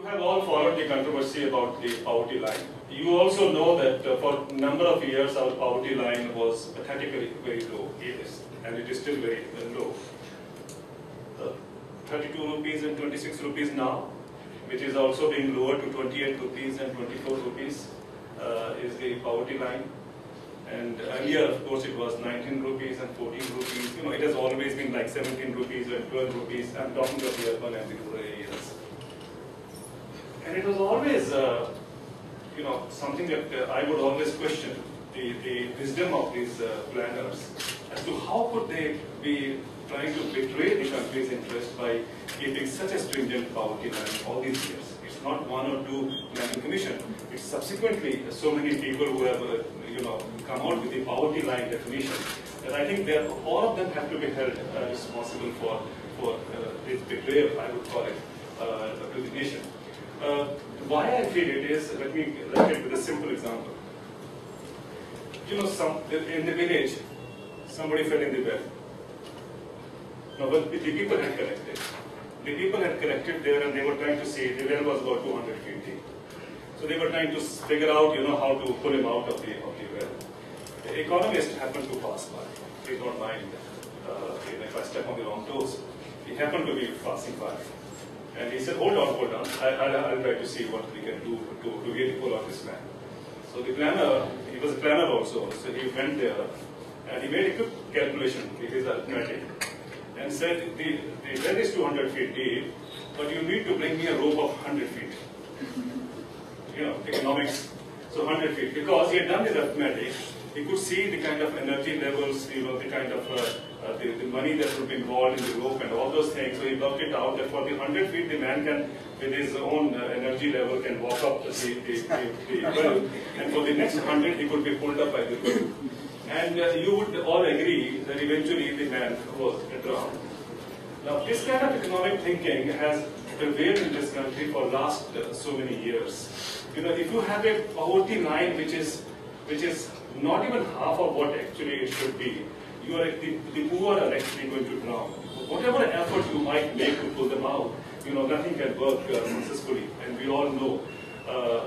have all followed the controversy about the poverty line. You also know that for a number of years our poverty line was pathetically very low, and it is still very low. 32 rupees and 26 rupees now, which is also being lowered to 28 rupees and 24 rupees is the poverty line. And earlier, of course, it was 19 rupees and 14 rupees. You know, it has always been like 17 rupees and 12 rupees. I'm talking of the urban and the rural areas. And it was always, you know, something that I would always question the wisdom of these planners as to how could they be trying to betray the country's interest by keeping such a stringent poverty line all these years. It's not one or two planning commission. It's subsequently so many people who have, you know, come out with the poverty line definition that I think all of them have to be held responsible for this betrayal, I would call it, to the nation. Why I feel it is, let me get with a simple example. You know, in the village, somebody fell in the well. Now, well, the people had collected. The people had collected there and they were trying to see, the well was about 200 feet deep. So they were trying to figure out, you know, how to pull him out of the well. The economist happened to pass by. Please don't mind if I step on the wrong toes. He happened to be passing by. And he said, hold on. I'll try to see what we can do to really pull out this man. So the planner, he was a planner also, so he went there and he made a quick calculation with his arithmetic and said, the well is 200 feet deep, but you need to bring me a rope of 100 feet. You know, economics, so 100 feet. Because he had done his arithmetic, he could see the kind of energy levels, you know, the kind of the money that would be involved in the rope and all those things. So he worked it out that for the 100 feet, the man can, with his own energy level, can walk up the well. And for the next 100, he could be pulled up by the well. And you would all agree that eventually the man was drowned. Now, this kind of economic thinking has prevailed in this country for last so many years. You know, if you have a poverty line which is not even half of what actually it should be, the poor are actually going to drown. Whatever effort you might make to pull them out, you know, nothing can work successfully. And we all know,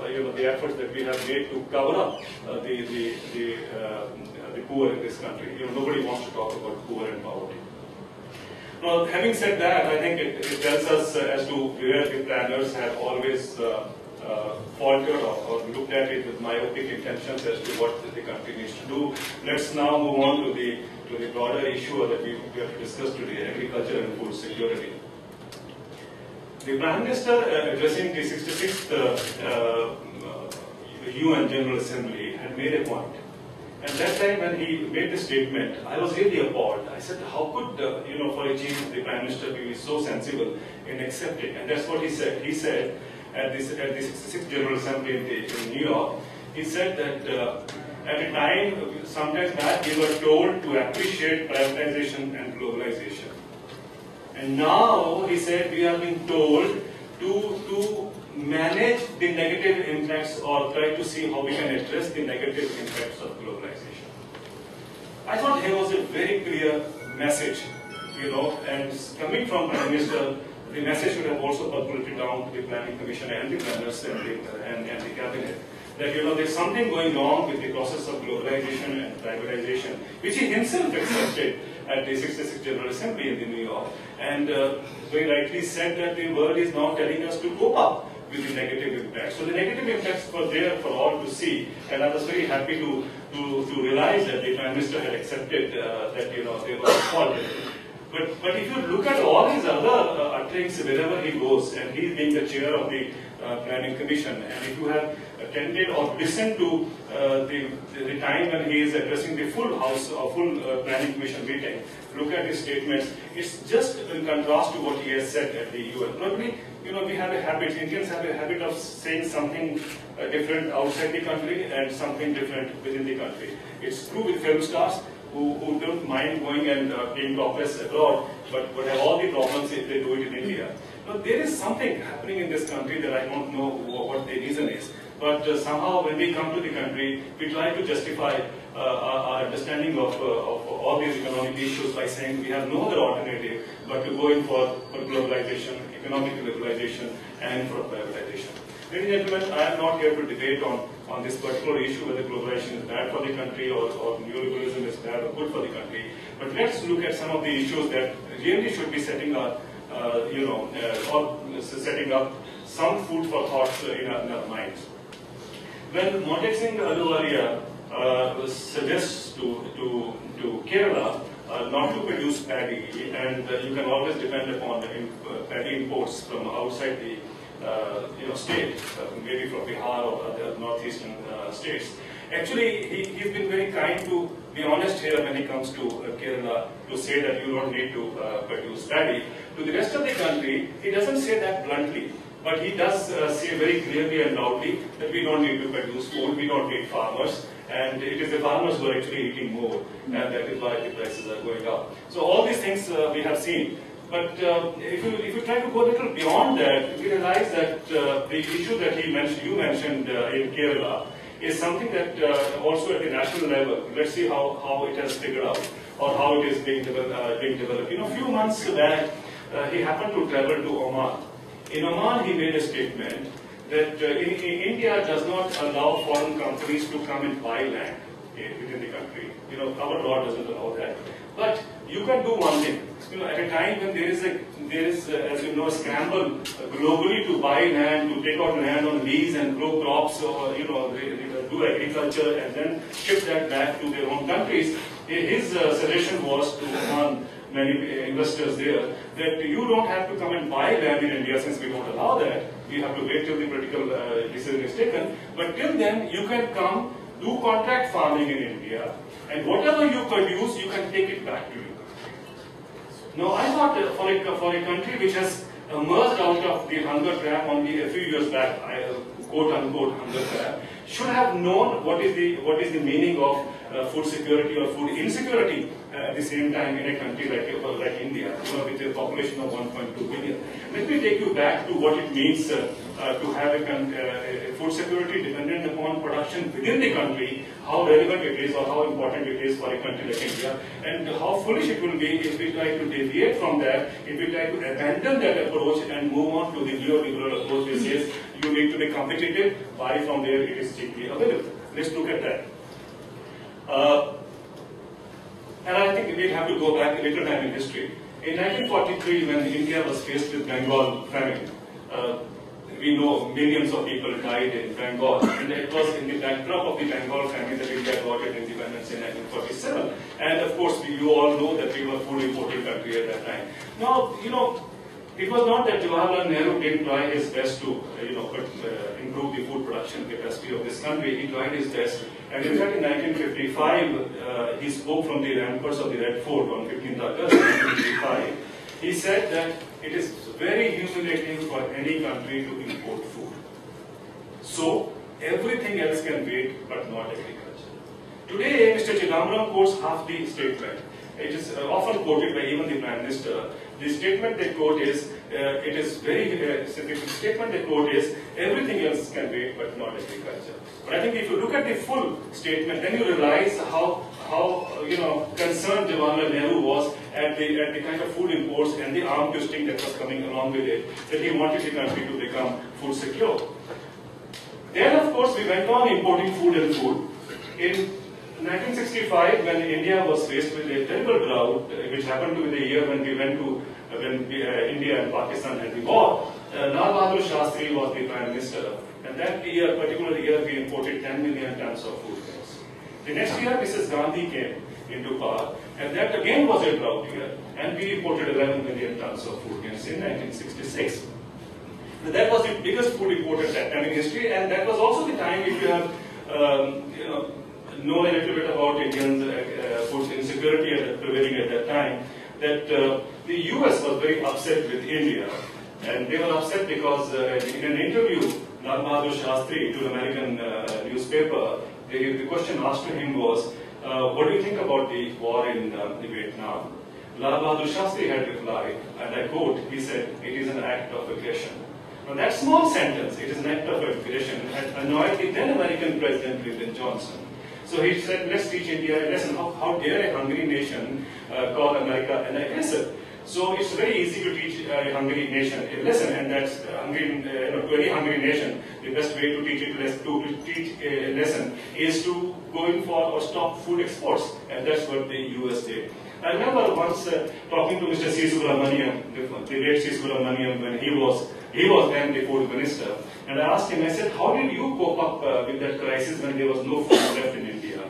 you know, the efforts that we have made to cover up the poor in this country. You know, nobody wants to talk about poor and poverty. Now, having said that, I think it tells us as to where the planners have always faltered or looked at it with myopic intentions as to what the country needs to do. Let's now move on to the broader issue that we have to discuss today, agriculture and food security. The Prime Minister, addressing the 66th UN General Assembly, had made a point. And that time when he made the statement, I was really appalled. I said, how could, you know, for a change, the Prime Minister be so sensible in accepting? And that's what he said. He said, at the 66th General Assembly in New York, he said that at a time, sometimes back, we were told to appreciate privatization and globalization. And now, he said, we are being told to manage the negative impacts or try to see how we can address the negative impacts of globalization. I thought here was a very clear message, you know, and coming from Prime Minister, the message should have also percolated down to the Planning Commission and the planners and the Cabinet, that, you know, there's something going wrong with the process of globalization and privatization, which he himself accepted at the 66th General Assembly in New York, and very rightly said that the world is now telling us to cope up with the negative impacts. So the negative impacts were there for all to see, and I was very happy to realize that the Prime Minister had accepted that, you know, they were fault. But if you look at all his other utterings wherever he goes, and he being the chair of the Planning Commission, and if you have attended or listened to the time when he is addressing the full House or full Planning Commission meeting, look at his statements. It's just in contrast to what he has said at the UN. Probably, you know, we have a habit, Indians have a habit of saying something different outside the country and something different within the country. It's true with film stars who don't mind going and being topless abroad, but have all the problems if they do it in India. Now, there is something happening in this country that I don't know what the reason is. But somehow when we come to the country, we try to justify our understanding of all these economic issues by saying we have no other alternative but to go in for globalization, economic liberalization, and for privatization. Ladies and gentlemen, I am not here to debate on this particular issue whether globalization is bad for the country or neoliberalism is bad or good for the country. But let's look at some of the issues that really should be setting up, setting up some food for thought in our minds. When Montek Singh Ahluwalia suggests to Kerala not to produce paddy, and you can always depend upon paddy imports from outside the state, maybe from Bihar or other northeastern states. Actually, he's been very kind to be honest here when he comes to Kerala to say that you don't need to produce paddy. To the rest of the country, he doesn't say that bluntly, but he does say very clearly and loudly that we don't need to produce food, we don't need farmers, and it is the farmers who are actually eating more, and that is why the prices are going up. So all these things we have seen. But if you try to go a little beyond that, we realize that the issue that you mentioned in Kerala is something that also at the national level, let's see how it has figured out or how it is being developed. A few months back, he happened to travel to Oman. In Oman, he made a statement that India does not allow foreign companies to come and buy land within the country. Our law doesn't allow that. But you can do one thing. At a time when there is, as you know, a scramble globally to buy land, to take out land on lease and grow crops, or do agriculture and then ship that back to their own countries. His suggestion was to many investors there that you don't have to come and buy land in India since we don't allow that. You have to wait till the political decision is taken. But till then, you can come do contract farming in India, and whatever you produce, you can take it back to you. Now, I thought for a country which has emerged out of the hunger trap only a few years back, quote unquote hunger trap, should have known what is the meaning of food security or food insecurity at the same time in a country like India, with a population of 1.2 billion. Let me take you back to what it means to have a food security dependent upon production within the country, how relevant it is or how important it is for a country like India, and how foolish it will be if we try to deviate from that, if we try to abandon that approach and move on to the neoliberal approach which says you need to be competitive, buy from where it is cheaply available. Let's look at that. And I think we have to go back a little time in history. In 1943, when India was faced with Bengal famine, we know millions of people died in Bengal, and it was in the backdrop of the Bengal famine that India got its independence in 1947. And of course, you all know that we were a food importing country at that time. Now, it was not that Jawaharlal Nehru didn't try his best to, improve the food production capacity of this country. He tried his best, and in fact, in 1955, he spoke from the ramparts of the Red Fort on 15th August 1955. He said that it is very humiliating for any country to import food. So everything else can wait, but not agriculture. Today, Mr. Chidambaram quotes half the statement. It is often quoted by even the Prime Minister. The statement they quote is, the statement they quote is, everything else can wait, but not agriculture. But I think if you look at the full statement, then you realize how concerned Jawaharlal Nehru was at the kind of food imports and the arm twisting that was coming along with it, that he wanted the country to become food secure. Then, of course, we went on importing food and food. In 1965, when India was faced with a terrible drought, which happened to be the year when India and Pakistan had the war, Lal Bahadur Shastri was the Prime Minister, and that year, particular year, we imported 10 million tons of food grains. The next year, Mrs. Gandhi came into power, and that again was a drought year, and we imported 11 million tons of food grains in 1966. Now, that was the biggest food import at that time in history, and that was also the time, if you have, know a little bit about Indian food insecurity prevailing at that time, that the US was very upset with India, and they were upset because in an interview, Lal Bahadur Shastri to an American newspaper, the question asked to him was, what do you think about the war in Vietnam? Lal Bahadur Shastri had replied, and I quote, he said, it is an act of aggression. Now that small sentence, it is an act of aggression, had annoyed the then American President Lyndon Johnson. So he said, let's teach India a lesson. How dare a hungry nation call America an aggressor? So it's very easy to teach a hungry nation a lesson, and that's to any hungry nation, the best way to teach a lesson is to go in for or stop food exports, and that's what the US did. I remember once talking to Mr. C. Subramaniam, the late C. Subramaniam, when he was then the food minister, and I asked him, I said, how did you cope up with that crisis when there was no food left in India?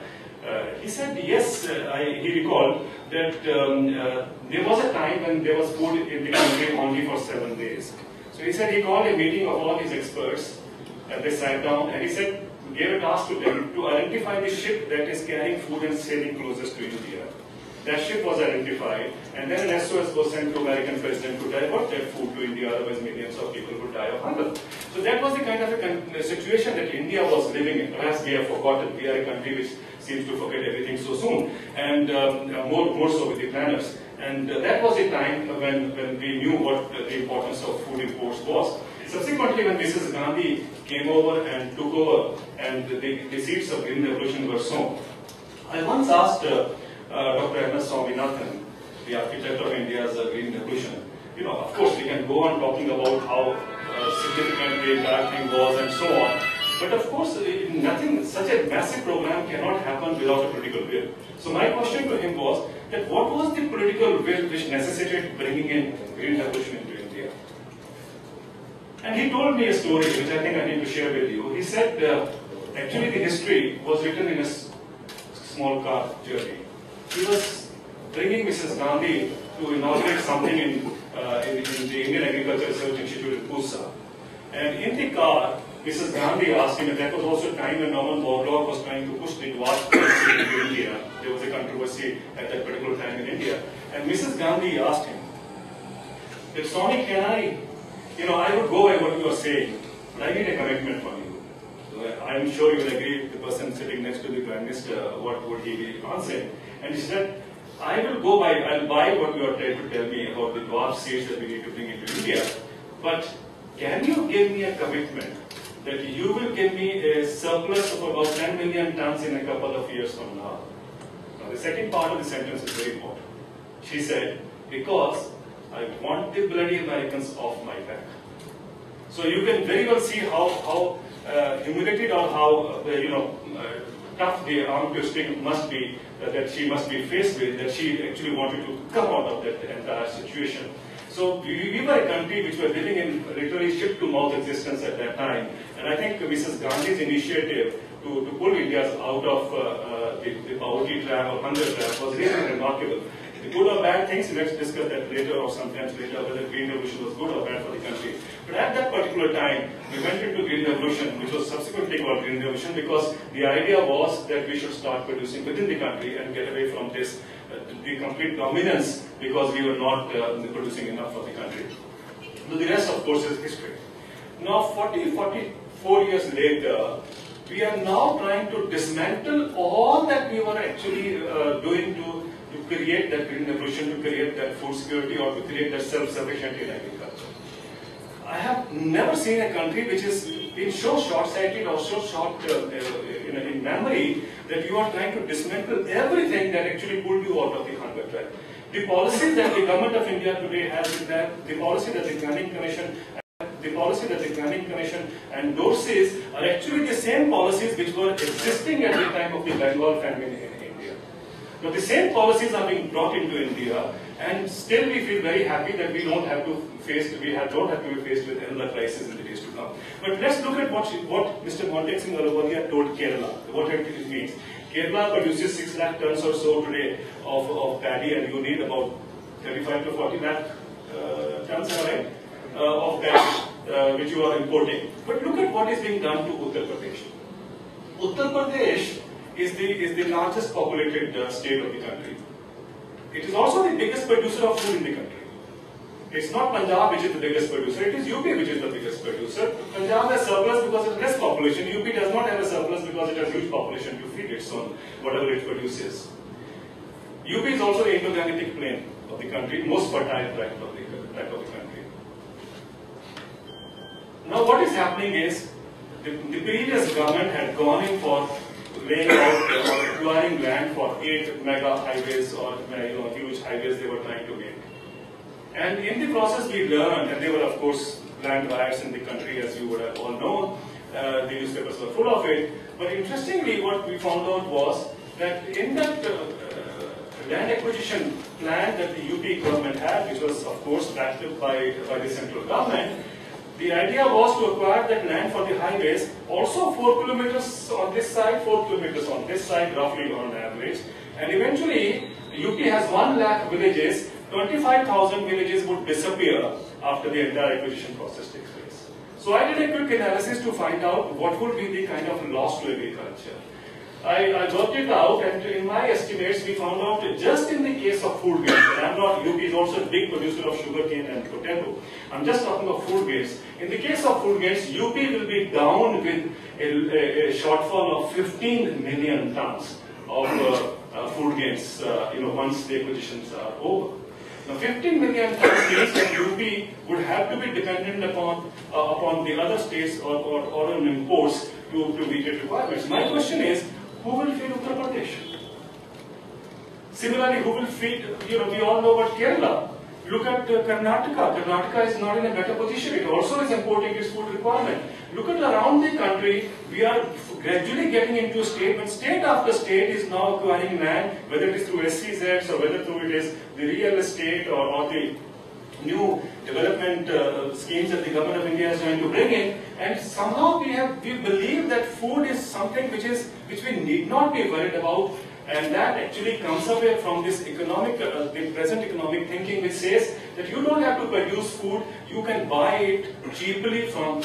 He said, yes, he recalled that there was a time when there was food in the country only for 7 days. So he said he called a meeting of all his experts, and they sat down, and he said, gave a task to them to identify the ship that is carrying food and sailing closest to India. That ship was identified, and then an SOS was sent to American president to divert that food to India, otherwise millions of people would die of hunger. So that was the kind of a situation that India was living in. Perhaps we have forgotten. We are a country which seems to forget everything so soon, and more so with the planners. And that was the time when we knew what the importance of food imports was. Subsequently, when Mrs. Gandhi came over and took over, and the seeds of Green Revolution were sown, I once asked Dr. M.S. Swaminathan, the architect of India's Green Revolution, of course we can go on talking about how significant the entire thing was and so on, but of course such a massive program cannot happen without a political will. So my question to him was that what was the political will which necessitated bringing in Green Revolution into India? And he told me a story which I think I need to share with you. He said actually the history was written in a small car journey. He was bringing Mrs. Gandhi to inaugurate something in the Indian Agricultural Research Institute in Pusa. And in the car, Mrs. Gandhi asked him, and that was also a time when Norman Borlaug was trying to push the Dwarf policy into India. There was a controversy at that particular time in India. And Mrs. Gandhi asked him, that Sonny, can I would go by what you are saying, but I need a commitment from you. So I'm sure you will agree with the person sitting next to the Prime Minister, what would he be answering? And he said, I'll buy what you are trying to tell me about the dwarf seeds that we need to bring into India, but can you give me a commitment that you will give me a surplus of about 10 million tons in a couple of years from now? Now the second part of the sentence is very important. She said, because I want the bloody Americans off my back. So you can very well see how humiliated or how tough the arm twisting must be that she must be faced with, that she actually wanted to come out of that entire situation. So we were a country which was living in literally ship-to-mouth existence at that time, and I think Mrs. Gandhi's initiative to pull India out of the poverty trap or hunger trap was really remarkable. The good or bad things, let's discuss that later or sometimes later, whether Green Revolution was good or bad for the country. But at that particular time, we went into Green Revolution, which was subsequently called Green Revolution, because the idea was that we should start producing within the country and get away from this the complete dominance, because we were not producing enough for the country. So the rest, of course, is history. Now, 44 years later, we are now trying to dismantle all that we were actually doing to create that Green Revolution, to create that food security, or to create that self-sufficiency in agriculture. I have never seen a country which is been so short-sighted or so short in memory that you are trying to dismantle everything that actually pulled you out of the hunger trap. The policies that the government of India today has with that, the policy that the Planning Commission endorses are actually the same policies which were existing at the time of the Bengal famine in India. Now the same policies are being brought into India, and still we feel very happy that we don't have to be faced with another crisis in the days to come. But let's look at what Mr. Montek Singh Ahluwalia told Kerala, what it means. Kerala produces 6 lakh tons or so today of paddy, and you need about 35 to 40 lakh tons, right, of paddy, which you are importing. But look at what is being done to Uttar Pradesh. Uttar Pradesh is the largest populated state of the country. It is also the biggest producer of food in the country. It's not Punjab which is the biggest producer, it is UP which is the biggest producer. Punjab has surplus because it has less population. UP does not have a surplus because it has huge population to feed its own, whatever it produces. UP is also the Indo-Gangetic plain of the country, most fertile tract of the country. Now what is happening is, the previous government had gone in for laying out or acquiring land for 8 mega highways or huge highways they were trying to make. And in the process we learned, and there were of course land riots in the country, as you would have all known, the newspapers were full of it, but interestingly what we found out was that in that land acquisition plan that the UP government had, which was of course backed up by the central government, the idea was to acquire that land for the highways, also 4 kilometers on this side, 4 kilometers on this side, roughly on average. And eventually, UP has 1 lakh villages, 25,000 villages would disappear after the entire acquisition process takes place. So I did a quick analysis to find out what would be the kind of loss to agriculture. I worked it out, and in my estimates we found out that just in the case of food grains, and I'm not, UP is also a big producer of sugarcane and potato, I'm just talking of food grains. In the case of food grains, UP will be down with a shortfall of 15 million tons of food grains, once the acquisitions are over. Now 15 million tons means that UP would have to be dependent upon the other states or on imports to meet its requirements. My question is, who will feed Uttar Pradesh? Similarly, who will feed, we all know about Kerala. Look at Karnataka. Karnataka is not in a better position. It also is importing its food requirement. Look at around the country, we are gradually getting into a state when state after state is now acquiring land, whether it is through SCZs or whether through it is the real estate or the new development schemes that the government of India is trying to bring in, and somehow we believe that food is something which we need not be worried about, and that actually comes away from this the present economic thinking, which says that you don't have to produce food, you can buy it cheaply from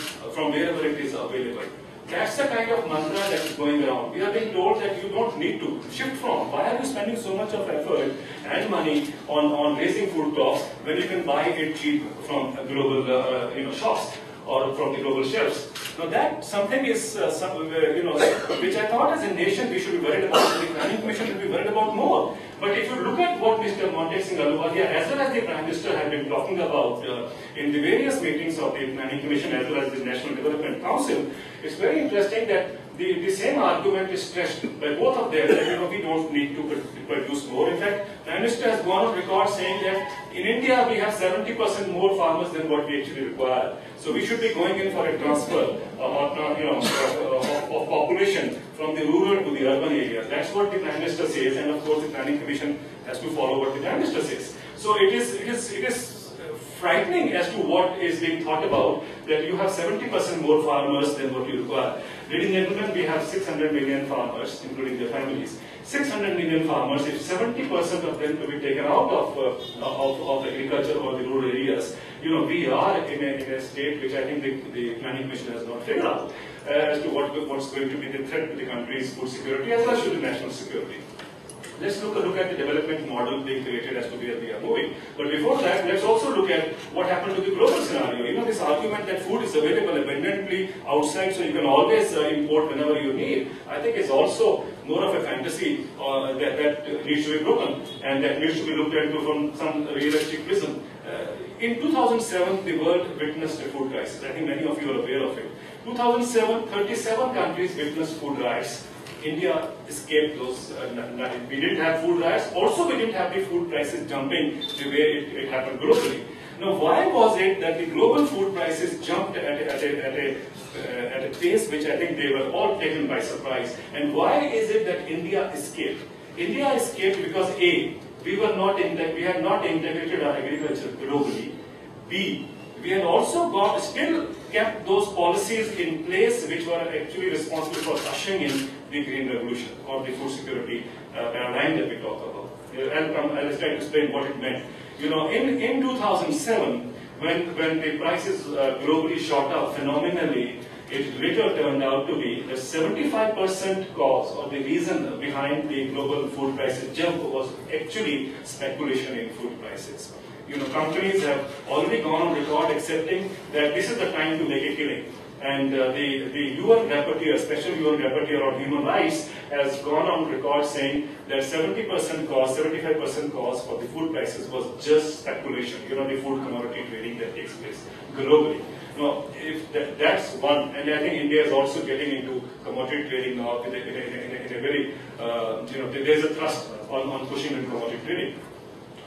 wherever it is available. That's the kind of mantra that is going around. We are being told that you don't need to shift from. Why are you spending so much of effort and money on raising food costs when you can buy it cheap from global shops or from the global shelves? Now that something is which I thought as a nation we should be worried about. The Planning Commission should be worried about more. But if you look at what Mr. Montek Singh Ahluwalia as well as the Prime Minister have been talking about in the various meetings of the Planning Commission as well as the National Development Council, it's very interesting that the same argument is stressed by both of them that we don't need to produce more. In fact, Prime Minister has gone on record saying that in India we have 70% more farmers than what we actually require. So we should be going in for a transfer of population from the rural to the urban areas. That's what the Prime Minister says, and of course the Planning Commission has to follow what the Prime Minister says. So it is frightening as to what is being thought about, that you have 70% more farmers than what you require. Ladies and gentlemen, we have 600 million farmers, including their families. 600 million farmers, if 70% of them to be taken out of agriculture or the rural areas, we are in a state which I think the Planning Commission has not figured out as to what's going to be the threat to the country's food security as well as to the national security. Let's look at the development model being created as to where we are moving. But before that, let's also look at what happened to the global scenario. This argument that food is available abundantly outside, so you can always import whenever you need, I think is also more of a fantasy that needs to be broken and that needs to be looked into from some realistic prism. In 2007, the world witnessed a food crisis. I think many of you are aware of it. 2007, 37 countries witnessed food riots. India escaped those. We didn't have food riots. Also, we didn't have the food prices jumping the way it happened globally. Now, why was it that the global food prices jumped at a pace which I think they were all taken by surprise? And why is it that India escaped? India escaped because A, we had not integrated our agriculture globally. B, we had also still kept those policies in place which were actually responsible for ushering in the Green Revolution or the food security paradigm that we talk about. I'll try to explain what it meant. In 2007, when the prices globally shot up phenomenally, it later turned out to be that 75% cause or the reason behind the global food prices jump was actually speculation in food prices. Companies have already gone on record accepting that this is the time to make a killing. And the UN Rapporteur, Special UN Rapporteur on Human Rights, has gone on record saying that 70% cause, 75% cause for the food prices was just speculation, the food commodity trading that takes place globally. If that's one, and I think India is also getting into commodity trading now in a very, there's a thrust on pushing in commodity trading.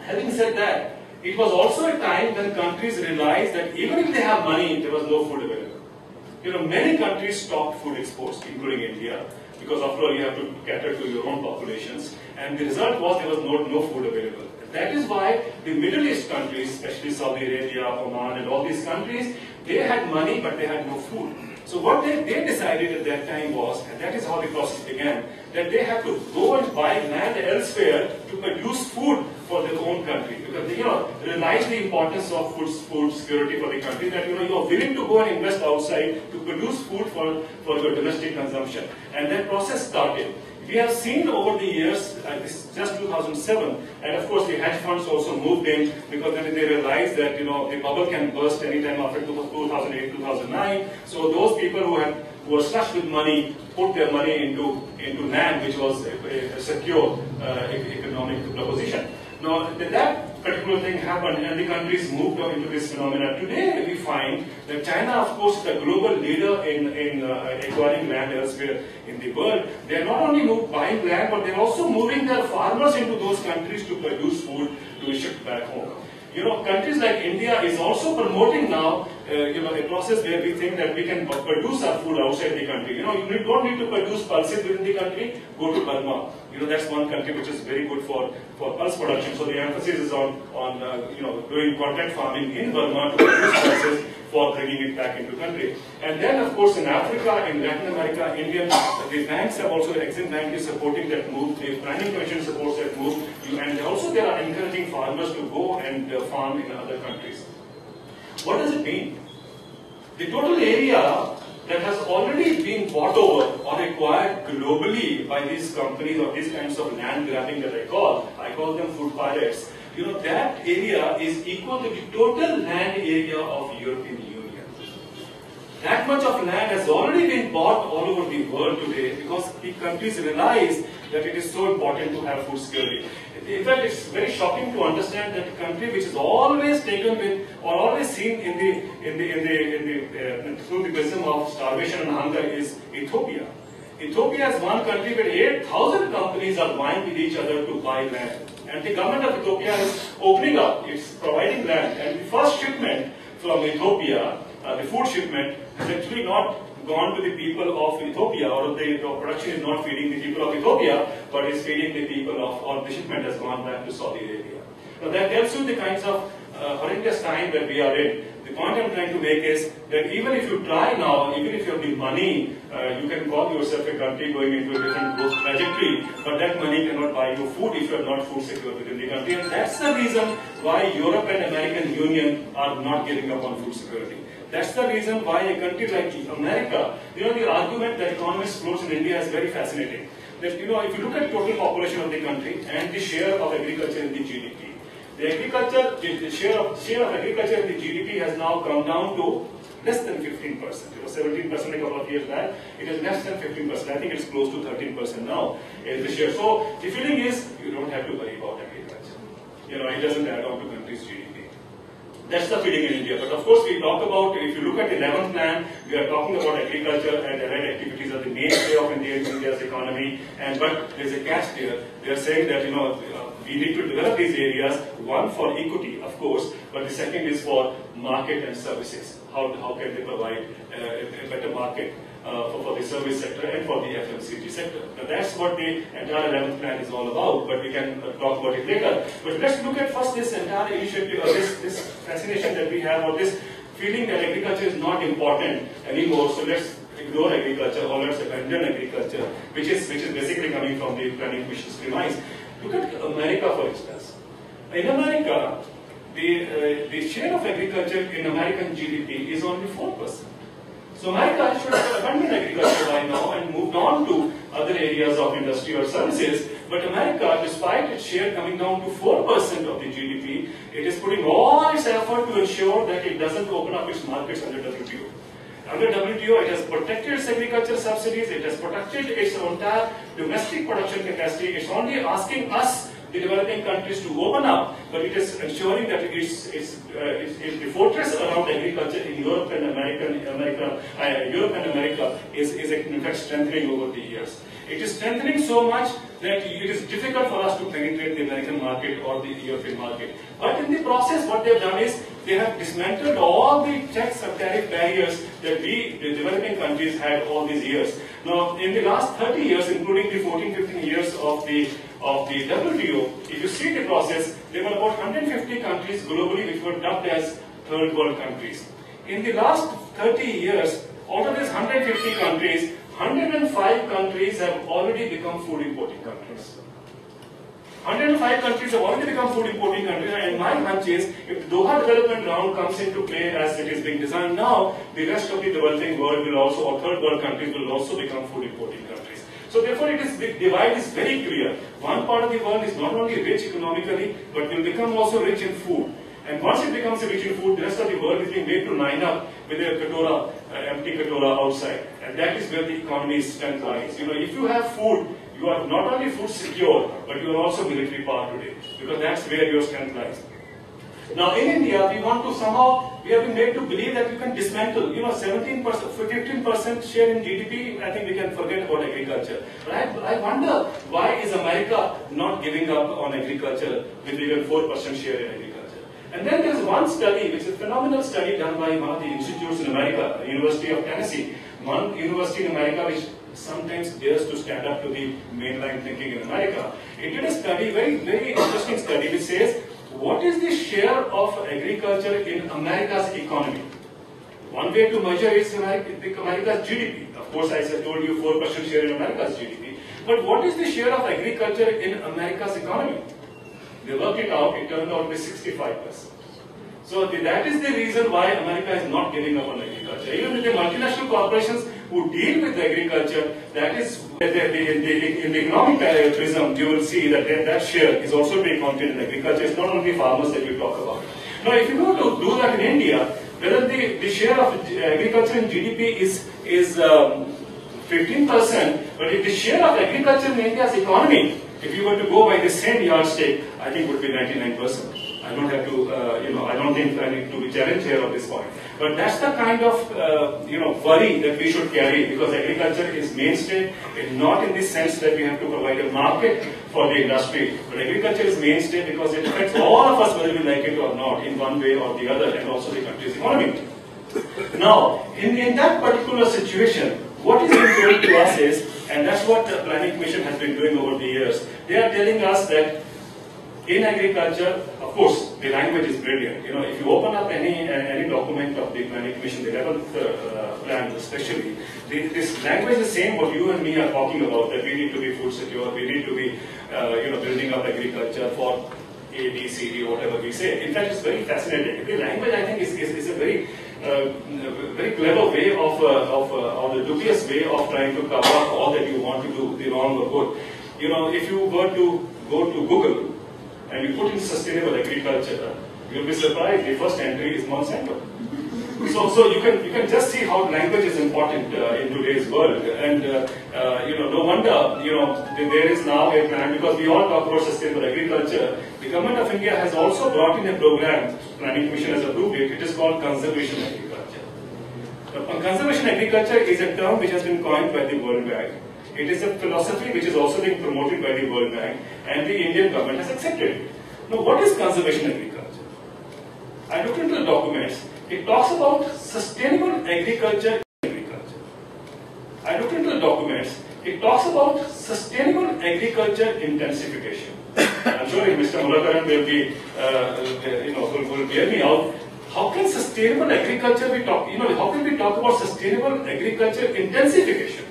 Having said that, it was also a time when countries realized that even if they have money, there was no food available. Many countries stopped food exports, including India, because after all you have to cater to your own populations, and the result was there was no food available. That is why the Middle East countries, especially Saudi Arabia, Oman, and all these countries, they had money but they had no food. So what they decided at that time was, and that is how the process began, that they had to go and buy land elsewhere to produce food for their own country, because they realized the importance of food security for the country, that you are willing to go and invest outside to produce food for your domestic consumption. And that process started. We have seen over the years, this is just 2007, and of course the hedge funds also moved in, because then they realized that the bubble can burst anytime after 2008, 2009. So those people who were flush with money put their money into land, which was a secure economic proposition. Now that particular thing happened, and the countries moved on into this phenomenon. Today we find that China, of course, is the global leader in acquiring land elsewhere in the world. They are not only buying land, but they are also moving their farmers into those countries to produce food to be shipped back home. Countries like India is also promoting now, a process where we think that we can produce our food outside the country. You don't need to produce pulses within the country. Go to Burma. That's one country which is very good for pulse production. So the emphasis is on doing contract farming in Burma to produce pulses for bringing it back into country. And then, of course, in Africa, in Latin America, the banks have also, the Exim Bank is supporting that move, the Planning Commission supports that move, and also they are encouraging farmers to go and farm in other countries. What does it mean? The total area that has already been bought over or acquired globally by these companies or these kinds of land grabbing that I call them food pirates, that area is equal to the total land area of European Union. That much of land has already been bought all over the world today, because the countries realize that it is so important to have food security. In fact, it's very shocking to understand that a country which is always taken with, or always seen through the prism of starvation and hunger is Ethiopia. Ethiopia is one country where 8,000 companies are vying with each other to buy land. And the government of Ethiopia is opening up, it's providing land. And the first shipment from Ethiopia, the food shipment, has actually not gone to the people of Ethiopia, or the production is not feeding the people of Ethiopia, but is feeding the people of, or the shipment has gone back to Saudi Arabia. Now that tells you the kinds of horrendous time that we are in. The point I'm trying to make is that even if you try now, even if you have the money, you can call yourself a country going into a different growth trajectory, but that money cannot buy you food if you are not food secure within the country. And that's the reason why Europe and American Union are not giving up on food security. That's the reason why a country like America, the argument that economists floats in India is very fascinating. That, if you look at the total population of the country and the share of agriculture in the GDP, the share of agriculture in the GDP has now come down to less than 15%. It was 17% a couple of years back. It is less than 15%. I think it's close to 13% now, the share. So the feeling is you don't have to worry about agriculture. It doesn't add on to country's GDP. That's the feeling in India. But of course, we talk about, if you look at the 11th plan, we are talking about agriculture and allied activities are the mainstay of India's economy. But there's a catch there. They are saying that we need to develop these areas. One for equity, of course, but the second is for market and services. How can they provide a better market for the service sector and for the FMCG sector? Now that's what the entire 11th plan is all about, but we can talk about it later. But let's look at first this entire initiative, or this fascination that we have, or this feeling that agriculture is not important anymore, so let's ignore agriculture, or let's abandon agriculture, which is basically coming from the Planning Commission's premise. Look at America, for instance. In America, the share of agriculture in American GDP is only 4%. So America should have abandoned agriculture by now and moved on to other areas of industry or services. But America, despite its share coming down to 4% of the GDP, it is putting all its effort to ensure that it doesn't open up its markets under WTO. Under WTO, it has protected its agriculture subsidies, it has protected its entire domestic production capacity. It's only asking us the developing countries to open up, but it is ensuring that the fortress around agriculture in Europe and America is in fact strengthening over the years. It is strengthening so much that it is difficult for us to penetrate the American market or the European market. But in the process, what they have done is they have dismantled all the checks and tariff barriers that we, the developing countries, had all these years. Now, in the last 30 years, including the 14-15 years of the WTO, if you see the process, there were about 150 countries globally which were dubbed as third world countries. In the last 30 years, out of these 150 countries, 105 countries have already become food importing countries. 105 countries have already become food importing countries, and my hunch is, if the Doha development round comes into play as it is being designed now, the rest of the developing world will also, or third world countries will also become food importing countries. So therefore, the divide is very clear. One part of the world is not only rich economically, but will become also rich in food. And once it becomes rich in food, the rest of the world is being made to line up with a katora, empty katora outside. And that is where the economy's strength lies. You know, if you have food, you are not only food secure, but you are also military power today. Because that's where your strength lies. Now in India, we want to somehow, we have been made to believe that you can dismantle, 17%, 15% share in GDP, I think we can forget about agriculture. But I wonder, why is America not giving up on agriculture with even 4% share in agriculture? And then there's one study, which is a phenomenal study done by one of the institutes in America, University of Tennessee. One university in America which sometimes dares to stand up to the mainline thinking in America. It did a study, very interesting study, which says, what is the share of agriculture in America's economy? One way to measure is America's GDP. Of course, I told you 4% share in America's GDP. But what is the share of agriculture in America's economy? They worked it out, it turned out to be 65%. So that is the reason why America is not giving up on agriculture. Even with the multinational corporations who deal with agriculture, that is, in the economic prism, you will see that that share is also being counted in agriculture. It's not only farmers that you talk about. Now, if you go to do that in India, whether the share of agriculture in GDP is 15%, but if the share of agriculture in India's economy, if you were to go by the same yardstick, I think would be 99%. I don't have to, I don't think I need to be challenged here at this point. But that's the kind of, worry that we should carry, because agriculture is mainstay, not in the sense that we have to provide a market for the industry, but agriculture is mainstay because it affects all of us, whether we like it or not, in one way or the other, and also the country's economy. Now, in that particular situation, what is being told to us is, and that's what the Planning Commission has been doing over the years, they are telling us that in agriculture, of course, the language is brilliant. If you open up any document of the Planning Commission, the 11th plan especially, this language is the same what you and me are talking about, that we need to be food secure, we need to be building up agriculture for A, B, C, D, whatever we say. In fact, it's very fascinating. The language, I think, is a very clever way or the dubious way of trying to cover up all that you want to do, the wrong or good. If you were to go to Google and you put in sustainable agriculture, you'll be surprised. The first entry is Monsanto. So you can just see how language is important in today's world, and no wonder there is now a plan, because we all talk about sustainable agriculture. The government of India has also brought in a program. Planning Commission has approved it. It is called conservation agriculture. Conservation agriculture is a term which has been coined by the World Bank. It is a philosophy which is also being promoted by the World Bank, and the Indian government has accepted it. Now, what is conservation agriculture? I looked into the documents. It talks about sustainable agriculture in agriculture. I looked into the documents. It talks about sustainable agriculture intensification. I'm sure if Mr. Mulakaran will be, will hear me out. How can sustainable agriculture be talk? How can we talk about sustainable agriculture intensification?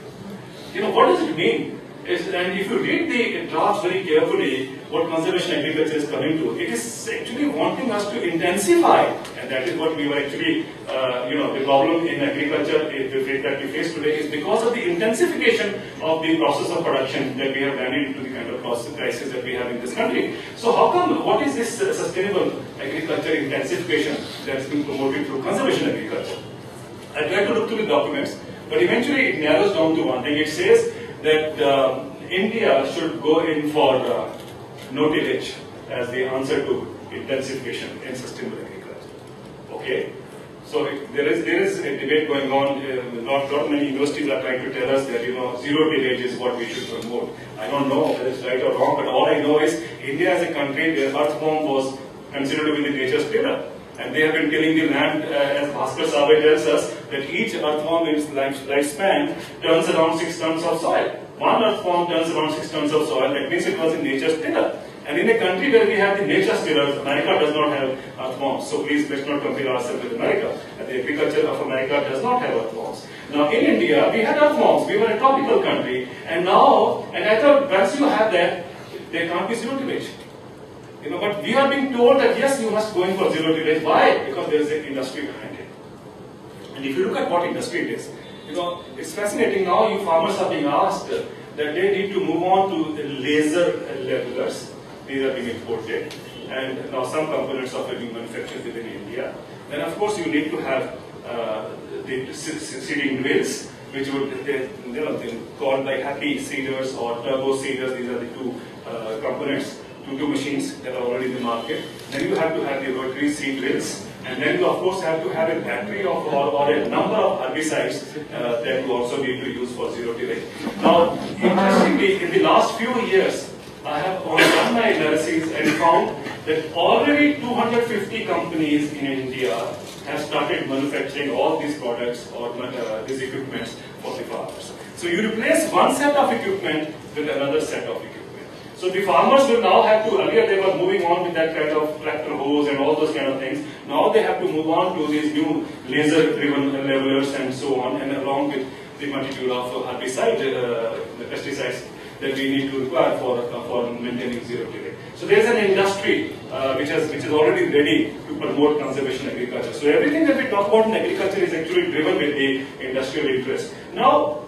What does it mean? And if you read the drafts very carefully, what conservation agriculture is coming to, it is actually wanting us to intensify, and that is what we were actually, the problem in agriculture that we face today is because of the intensification of the process of production that we have landed into the kind of crisis that we have in this country. So how come, what is this sustainable agriculture intensification that's being promoted through conservation agriculture? I tried to look through the documents, but eventually it narrows down to one thing. It says that India should go in for no tillage as the answer to intensification in sustainable agriculture. Okay, so there is a debate going on. Not many universities are trying to tell us that zero tillage is what we should promote. I don't know whether it's right or wrong, but all I know is India as a country, their earthworm was considered to be the nature's tiller. And they have been tilling the land, as Bhaskar Sabe tells us, that each earthworm in its lifespan turns around 6 tons of soil. One earthworm turns around 6 tons of soil, that means it was in nature's tiller. And in a country where we have the nature's tillers, America does not have earthworms. So please, let's not compare ourselves with America. And the agriculture of America does not have earthworms. Now in India, we had earthworms. We were a tropical country. And I thought once you have that, there can't be zero tillage. But we are being told that yes, you must go in for zero tillage. Why? Because there is an industry behind it. And if you look at what industry it is, it's fascinating. Now you farmers are being asked that they need to move on to the laser levelers. These are being imported, and now some components are being manufactured within India. Then of course you need to have the seeding drills, which would they're called like happy seeders or turbo seeders. These are the two components. Two machines that are already in the market. Then you have to have the rotary seed drills, and then you of course have to have a battery of or a number of herbicides that you also need to use for zero tillage. Now, interestingly, in the last few years, I have done my analysis and found that already 250 companies in India have started manufacturing all these products or these equipments for the farmers. So you replace one set of equipment with another set of equipment. So the farmers will now have to, earlier they were moving on with that kind of tractor hose and all those kind of things. Now they have to move on to these new laser-driven levelers and so on, and along with the multitude of herbicides, the pesticides that we need to require for maintaining zero tillage. So there is an industry which is already ready to promote conservation agriculture. So everything that we talk about in agriculture is actually driven with the industrial interest. Now,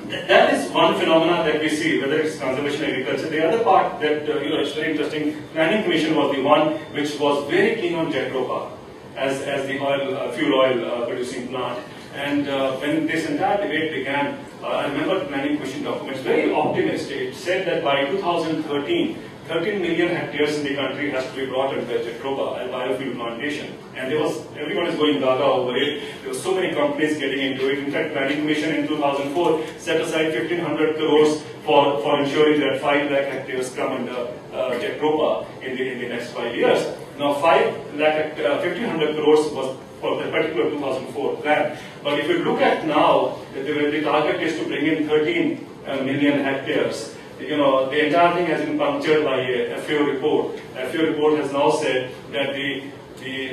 that is one phenomenon that we see, whether it's conservation agriculture. The other part that it's very interesting. Planning Commission was the one which was very keen on Jatropha as the fuel oil producing plant. And when this entire debate began, I remember the Planning Commission documents very optimistic. It said that by 2013, 13 million hectares in the country has to be brought under Jatropha, a biofuel plantation. And everyone is going gaga over it. There were so many companies getting into it. In fact, Planning Commission in 2004 set aside 1,500 crores for ensuring that 5 lakh hectares come under Jatropha in the next 5 years. Now 1,500 crores was for the particular 2004 plan. But if you look at now, the target is to bring in 13 million hectares. The entire thing has been punctured by a FAO report. FAO report has now said that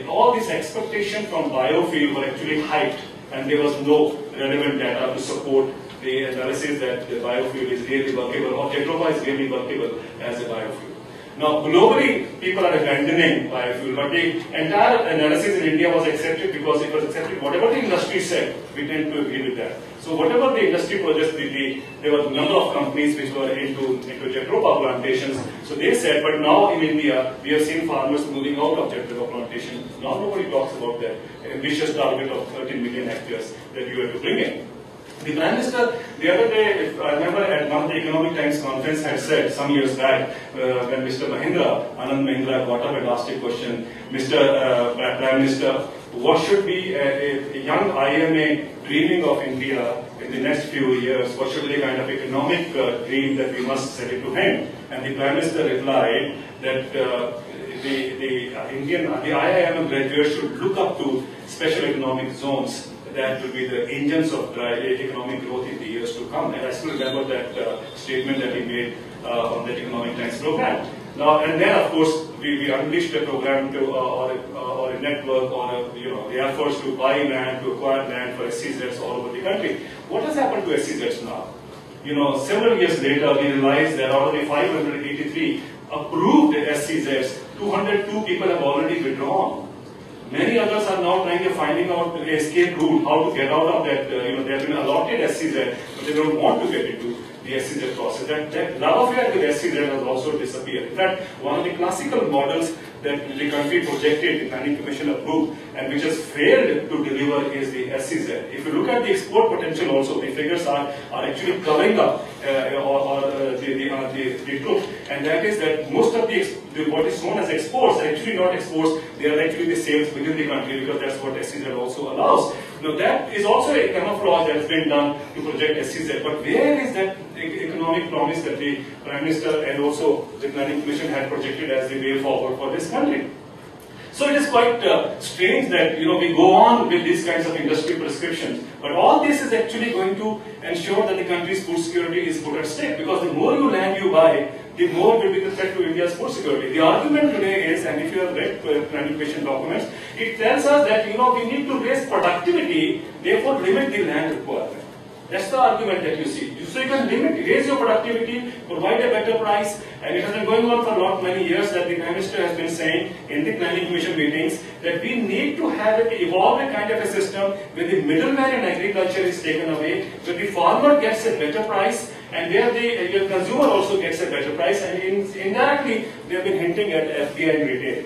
all this expectation from biofuel were actually hyped, and there was no relevant data to support the analysis that the biofuel is really workable, or Jatropha is really workable as a biofuel. Now, globally, people are abandoning biofuel, but the entire analysis in India was accepted because it was accepted. Whatever the industry said, we tend to agree with that. So, whatever the industry projects, there were a number of companies which were into Jatropha plantations. So, they said, but now in India, we have seen farmers moving out of Jatropha plantation. Now, nobody talks about that ambitious target of 13 million hectares that you have to bring in. The Prime Minister, the other day, if I remember at one of the Economic Times conference, had said some years back, when Mr. Anand Mahindra got up and asked a question, Mr. Prime Minister, what should be a young IMA dreaming of India in the next few years? What should be the kind of economic dream that we must set it to him? And the Prime Minister replied that the IIM graduates should look up to special economic zones that will be the engines of economic growth in the years to come. And I still remember that statement that he made on the Economic Times program. Now, and then of course, we unleashed a program to, or a network, or the efforts to buy land, to acquire land for SEZs all over the country. What has happened to SEZs now? Several years later, we realized that out of the 583 approved SEZs, 202 people have already withdrawn. Many others are now finding out the escape route, how to get out of that. They have been allotted SEZ, but they don't want to get into the SEZ process. That love affair with SEZ has also disappeared. In fact, one of the classical models that the country projected, the Planning Commission approved, and which has failed to deliver lever is the SEZ. If you look at the export potential also, the figures are actually covering up the truth, and that is that most of the what is known as exports are actually not exports, they are actually the sales within the country, because that's what SEZ also allows. Now that is also a camouflage that has been done to project SEZ, but where is that economic promise that the Prime Minister and also the Planning Commission had projected as the way forward for this country? So it is quite strange that we go on with these kinds of industry prescriptions, but all this is actually going to ensure that the country's food security is put at stake, because the more land you buy, the more will be the threat to India's food security. The argument today is, and if you have read Planning Commission documents, it tells us that we need to raise productivity, therefore limit the land requirement. That's the argument that you see. So you can raise your productivity, provide a better price, and it has been going on for many years that the Prime Minister has been saying in the Planning Commission meetings that we need to evolve a kind of a system where the middleman in agriculture is taken away, where the farmer gets a better price, and where the consumer also gets a better price, and indirectly they have been hinting at FDI in retail.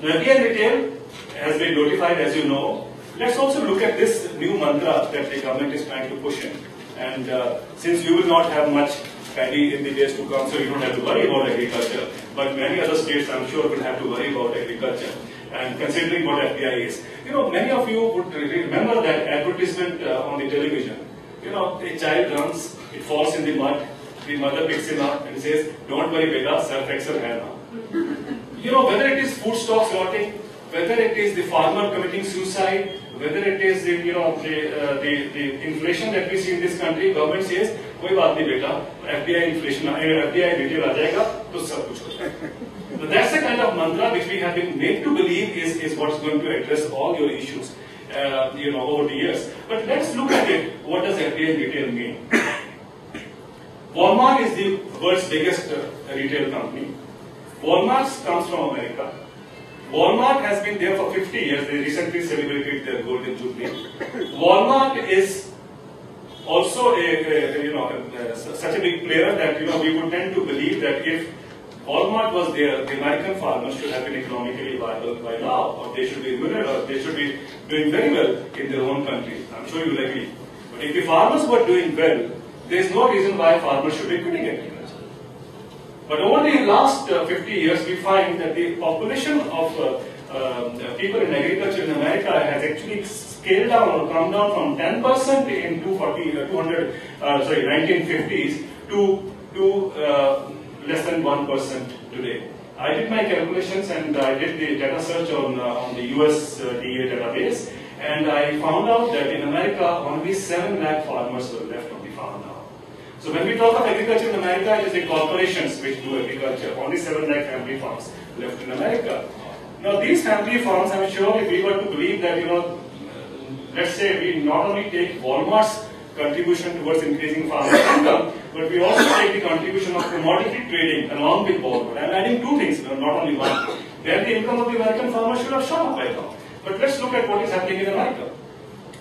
Now, FDI in retail has been notified, as you know. Let's also look at this new mantra that the government is trying to push in. And since you will not have much paddy in the days to come, so you don't have to worry about agriculture, but many other states, I'm sure, will have to worry about agriculture. And considering what FDI is, many of you would remember that advertisement on the television. A child runs, it falls in the mud, the mother picks him up and says, "Don't worry, beta, surf excel hai na." Whether it is food stocks rotting, whether it is the farmer committing suicide, whether it is the inflation that we see in this country, government says, "Koi baat nahi beta, FDI inflation, FDI retail aa jayega, to sab kuch ho jayega." So that's the kind of mantra which we have been made to believe is what's going to address all your issues, over the years. But let's look at it. What does FDI retail mean? Walmart is the world's biggest retail company. Walmart comes from America. Walmart has been there for 50 years. They recently celebrated their golden jubilee. Walmart is also such a big player that we would tend to believe that if Walmart was there, the American farmers should have been economically viable by now, or they should be doing very well in their own country. I'm sure you will agree. But if the farmers were doing well, there is no reason why farmers should be quitting agriculture. But over the last 50 years, we find that the population of people in agriculture in America has actually scaled down or come down from 10% in 1950s to less than 1% today. I did my calculations and I did the data search on the USDA database, and I found out that in America only 7 lakh farmers were left on the farm now. So when we talk of agriculture in America, it is the corporations which do agriculture. Only 7 lakh family farms left in America. Now these family farms, I'm sure if we were to believe that, let's say we not only take Walmart's contribution towards increasing farmer income, but we also take the contribution of commodity trading along with Walmart. I'm adding 2 things, not only one. Then the income of the American farmer should have shot up by now. But let's look at what is happening in America.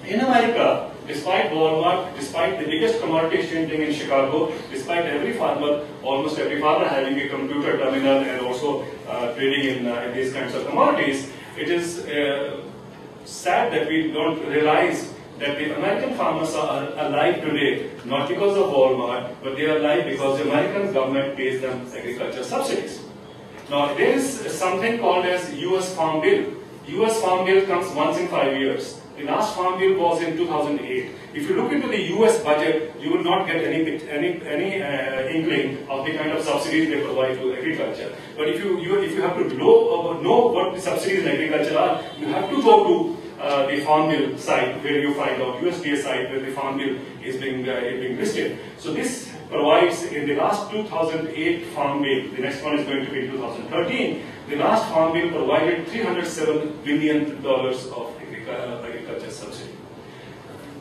In America, despite Walmart, despite the biggest commodity exchange in Chicago, despite almost every farmer having a computer terminal and also trading in these kinds of commodities, it is sad that we don't realize that the American farmers are alive today, not because of Walmart, but they are alive because the American government pays them agriculture subsidies. Now, there is something called as US Farm Bill. US Farm Bill comes once in 5 years. The last Farm Bill was in 2008. If you look into the US budget, you will not get any inkling of the kind of subsidies they provide to agriculture. But if you have to know what the subsidies in agriculture are, you have to go to the Farm Bill site where you find out, USDA site where the Farm Bill is being listed. So this provides in the last 2008 Farm Bill, the next one is going to be 2013, the last Farm Bill provided $307 billion of agriculture subsidy.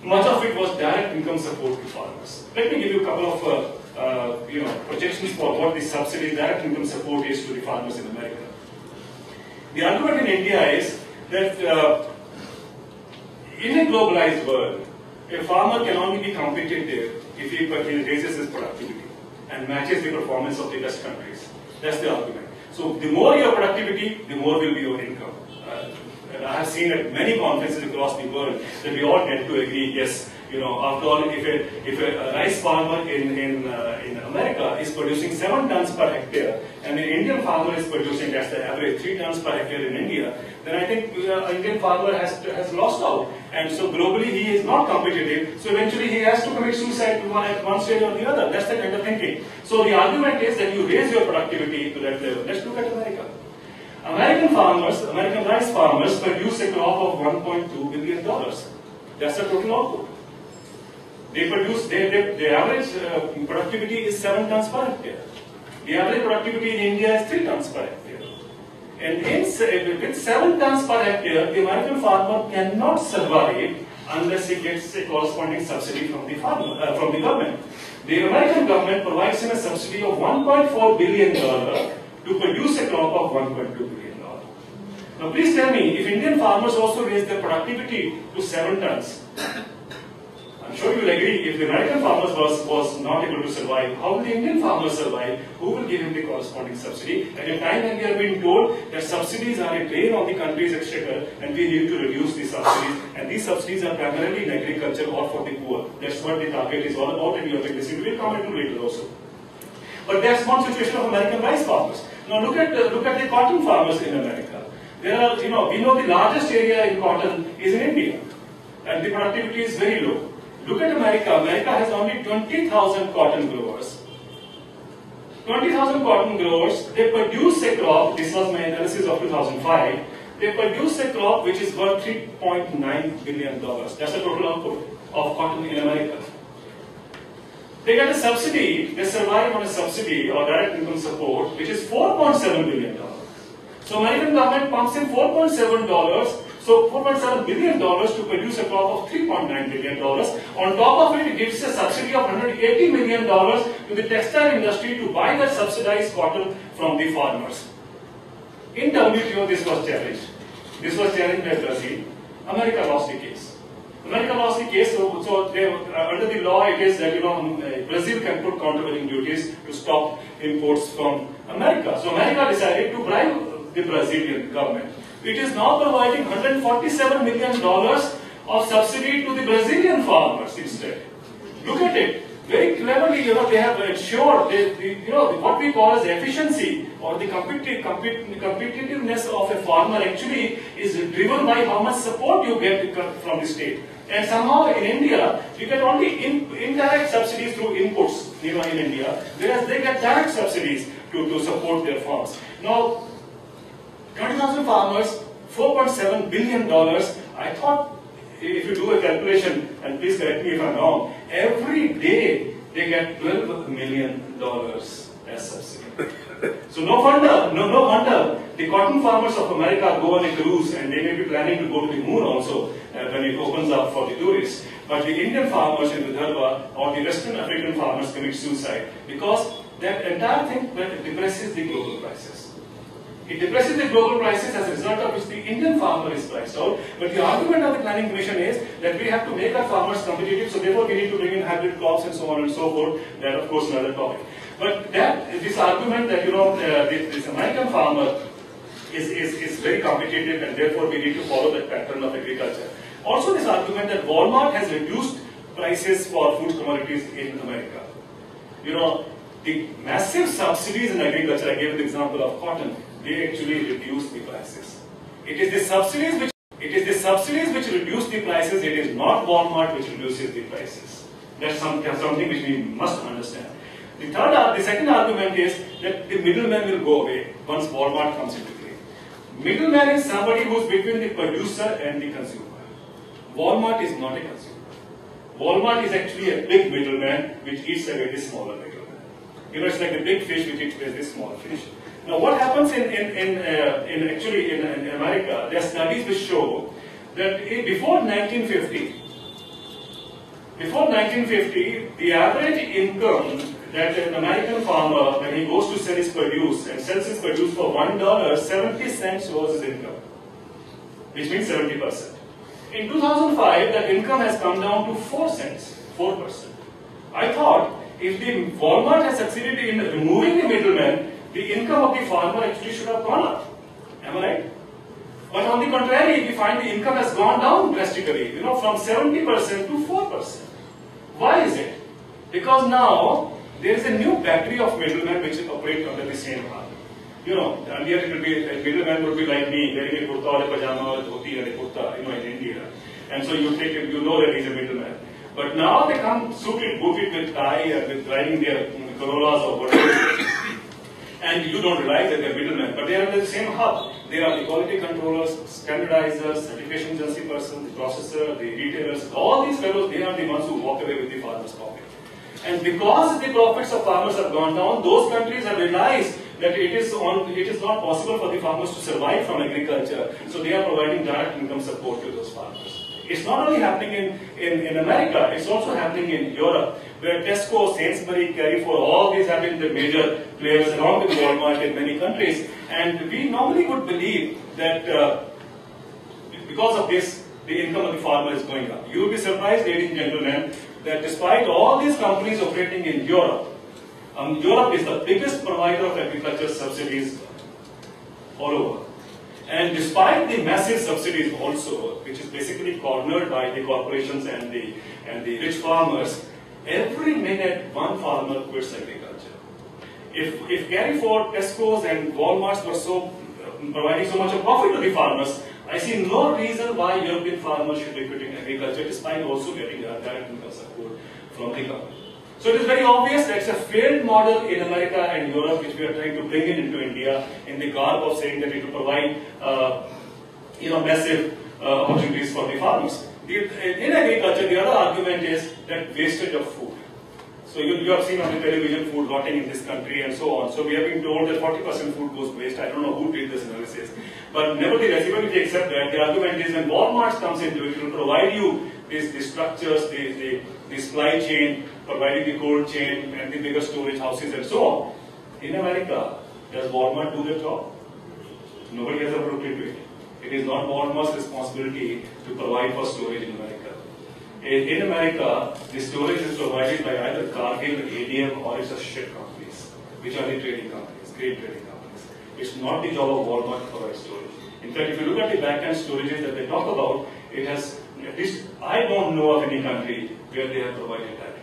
Much of it was direct income support to farmers. Let me give you a couple of projections for what the subsidy direct income support is to the farmers in America. The argument in India is that in a globalized world, a farmer can only be competitive if he raises his productivity and matches the performance of the best countries. That's the argument. So the more your productivity, the more will be your income. and I have seen at many conferences across the world, that we all tend to agree, yes, after all, if a rice farmer in America is producing 7 tons per hectare, and an Indian farmer is producing, that's the average, 3 tons per hectare in India, then I think an Indian farmer has lost out. And so globally he is not competitive, so eventually he has to commit suicide at one stage or the other. That's the kind of thinking. So the argument is that you raise your productivity to that level. Let's look at America. American rice farmers produce a crop of $1.2 billion. That's the total output. They produce, the average productivity is 7 tons per hectare. The average productivity in India is 3 tons per hectare. And with 7 tons per hectare, the American farmer cannot survive unless he gets a corresponding subsidy from the government. The American government provides him a subsidy of $1.4 billion to produce a crop of $1.2 billion. Now please tell me, if Indian farmers also raise their productivity to 7 tons, I'm sure you will agree, if the American farmers was not able to survive, how will the Indian farmers survive? Who will give him the corresponding subsidy? At a time when we are being told that subsidies are a drain on the country's exchequer and we need to reduce the subsidies, and these subsidies are primarily in agriculture or for the poor. That's what the target is all about, and you have to listen to it, comment to later also. But that's one situation of American rice farmers. Now look at the cotton farmers in America. There are, we know the largest area in cotton is in India, and the productivity is very low. Look at America. America has only 20,000 cotton growers. 20,000 cotton growers, they produce a crop, this was my analysis of 2005, they produce a crop which is worth $3.9 billion. That's the total output of cotton in America. They get a subsidy, they survive on a subsidy or direct income support, which is $4.7 billion. So American government pumps in $4.7 billion to produce a crop of $3.9 billion. On top of it, it gives a subsidy of $180 million to the textile industry to buy that subsidized cotton from the farmers. In WTO, this was challenged. This was challenged by Brazil. America lost the case. America lost the case, so under the law it is that Brazil can put countervailing duties to stop imports from America. So America decided to bribe the Brazilian government. It is now providing $147 million of subsidy to the Brazilian farmers instead. Look at it. Very cleverly, they have ensured what we call as efficiency or the competitiveness of a farmer actually is driven by how much support you get from the state. And somehow in India, you get only indirect subsidies through inputs, in India, whereas they get direct subsidies to support their farms. Now, 20,000 farmers, $4.7 billion. I thought, if you do a calculation, and please correct me if I'm wrong, every day they get $12 million as subsidy. So no wonder the cotton farmers of America go on a cruise, and they may be planning to go to the moon also when it opens up for the tourists. But the Indian farmers in Vidarbha or the Western African farmers commit suicide because that entire thing depresses the global prices. It depresses the global prices, as a result of which the Indian farmer is priced out. But the argument of the Planning Commission is that we have to make our farmers competitive, so therefore we need to bring in hybrid crops and so on and so forth. That, of course, another topic. But this argument that this American farmer is very competitive, and therefore we need to follow that pattern of agriculture. Also, this argument that Walmart has reduced prices for food commodities in America. The massive subsidies in agriculture, I gave the example of cotton, they actually reduce the prices. It is the subsidies which reduce the prices. It is not Walmart which reduces the prices. That's something which we must understand. The second argument is that the middleman will go away once Walmart comes into play. Middleman is somebody who is between the producer and the consumer. Walmart is not a consumer. Walmart is actually a big middleman which eats away the smaller middleman. It's like the big fish which eats away the small fish. Now, what happens in America? There are studies which show that before 1950, the average income that an American farmer, when he goes to sell his produce and sells his produce for $1, 70 cents was his income, which means 70%. In 2005, that income has come down to 4 cents, 4%. I thought if the Walmart has succeeded in removing the middleman, the income of the farmer actually should have gone up. Am I right? But on the contrary, we find the income has gone down drastically, from 70% to 4%. Why is it? Because now there is a new battery of middlemen which operate under the same heart. Earlier it would be, a middleman would be like me, wearing a kurta or a pajama or a dhoti and a kurta, in India. And so you know that he's a middleman. But now they come suited, booted with tie and with driving their Corollas or whatever. And you don't realize that they're middlemen, but they are under the same hub. They are the quality controllers, standardizers, certification agency person, the processor, the retailers, all these fellows, they are the ones who walk away with the farmer's pocket. And because the profits of farmers have gone down, those countries have realized that it is not possible for the farmers to survive from agriculture. So they are providing direct income support to those farmers. It's not only happening in America, it's also happening in Europe, where Tesco, Sainsbury, Carrefour, all these have been the major players along with Walmart in many countries. And we normally would believe that because of this, the income of the farmer is going up. You will be surprised, ladies and gentlemen, that despite all these companies operating in Europe, Europe is the biggest provider of agriculture subsidies all over. And despite the massive subsidies also, which is basically cornered by the corporations and the rich farmers, every minute one farmer quits agriculture. If Carrefour, Tesco's and Walmarts were providing so much of profit to the farmers, I see no reason why European farmers should be quitting agriculture despite also getting direct income support from the government. So it is very obvious that it's a failed model in America and Europe which we are trying to bring it into India in the garb of saying that it will provide massive opportunities for the farmers. In agriculture, the other argument is that wastage of food. So you have seen on the television food rotting in this country and so on. So we have been told that 40% food goes waste. I don't know who did this analysis. But nevertheless, even if you accept that, the argument is when Walmart comes into it, it will provide you these structures, the supply chain, providing the cold chain and the bigger storage houses and so on. In America, does Walmart do the job? Nobody has ever looked into it. It is not Walmart's responsibility to provide for storage in America. In America, the storage is provided by either Cargill, ADM, or it's a shit companies, which are the trading companies, grain trading companies. It's not the job of Walmart to provide storage. In fact, if you look at the back-end storages that they talk about, it has, at least I don't know of any country where they have provided that.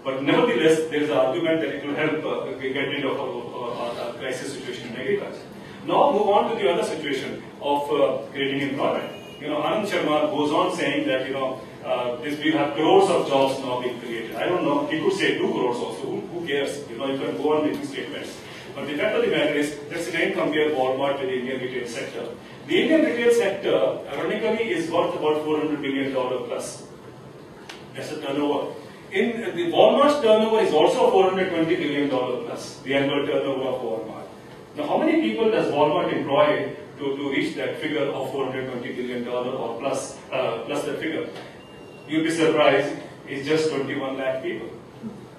But nevertheless, there is an argument that it will help get rid of our crisis situation in agriculture. Now move on to the other situation of creating employment. Anand Sharma goes on saying that we have crores of jobs now being created. I don't know. He could say 2 crores also. Who cares? You can go on making statements. But the fact of the matter is, let's again compare Walmart with the Indian retail sector. The Indian retail sector, ironically, is worth about $400 billion plus. That's a turnover. In the Walmart's turnover is also $420 billion plus, the annual turnover of Walmart. Now, how many people does Walmart employ to reach that figure of $420 billion or plus that figure? You'll be surprised, it's just 21 lakh people.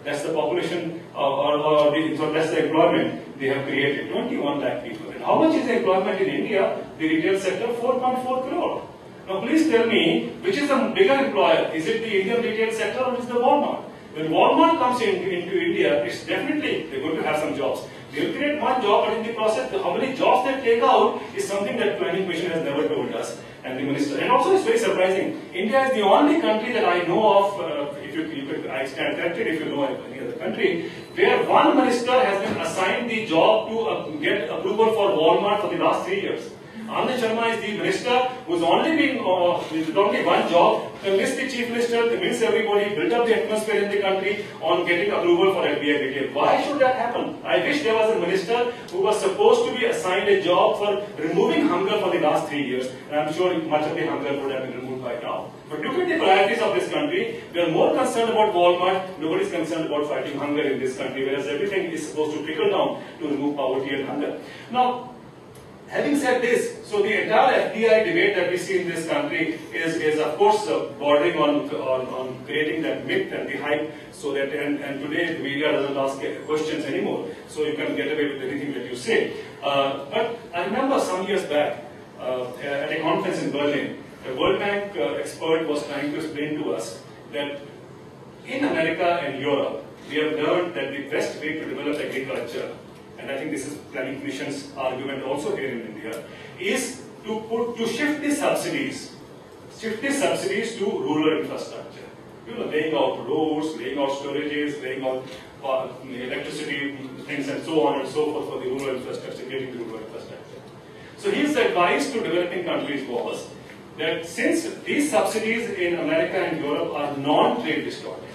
That's the population, so that's the employment they have created, 21 lakh people. And how much is the employment in India? The retail sector, 4.4 crore. Now please tell me, which is the bigger employer? Is it the Indian retail sector or is it the Walmart? When Walmart comes into India, it's definitely, they're going to have some jobs. They'll create one job, but in the process, how many jobs they take out is something that Planning Commission has never told us. And the minister, and also it's very surprising, India is the only country that I know of, I stand corrected if you know any other country, where one minister has been assigned the job to get approval for Walmart for the last 3 years. Anand Sharma is the minister who's only been with only one job, convinced the chief minister, convinced everybody, built up the atmosphere in the country on getting approval for FDI retail. Why should that happen? I wish there was a minister who was supposed to be assigned a job for removing hunger for the last 3 years. And I'm sure much of the hunger would have been removed by now. But look at the priorities of this country. We are more concerned about Walmart. Nobody is concerned about fighting hunger in this country, whereas everything is supposed to trickle down to remove poverty and hunger. Now, having said this, so the entire FDI debate that we see in this country is of course bordering on creating that myth and the hype, so that and today the media doesn't ask questions anymore, so you can get away with anything that you say. But I remember some years back at a conference in Berlin, a World Bank expert was trying to explain to us that in America and Europe, we have learned that the best way to develop agriculture, and I think this is Planning Commission's argument also here in India, is to shift the subsidies to rural infrastructure. You know, laying out roads, laying out storages, laying out electricity things and so on and so forth for the rural infrastructure, getting the rural infrastructure. So his advice to developing countries was that since these subsidies in America and Europe are non-trade distorting,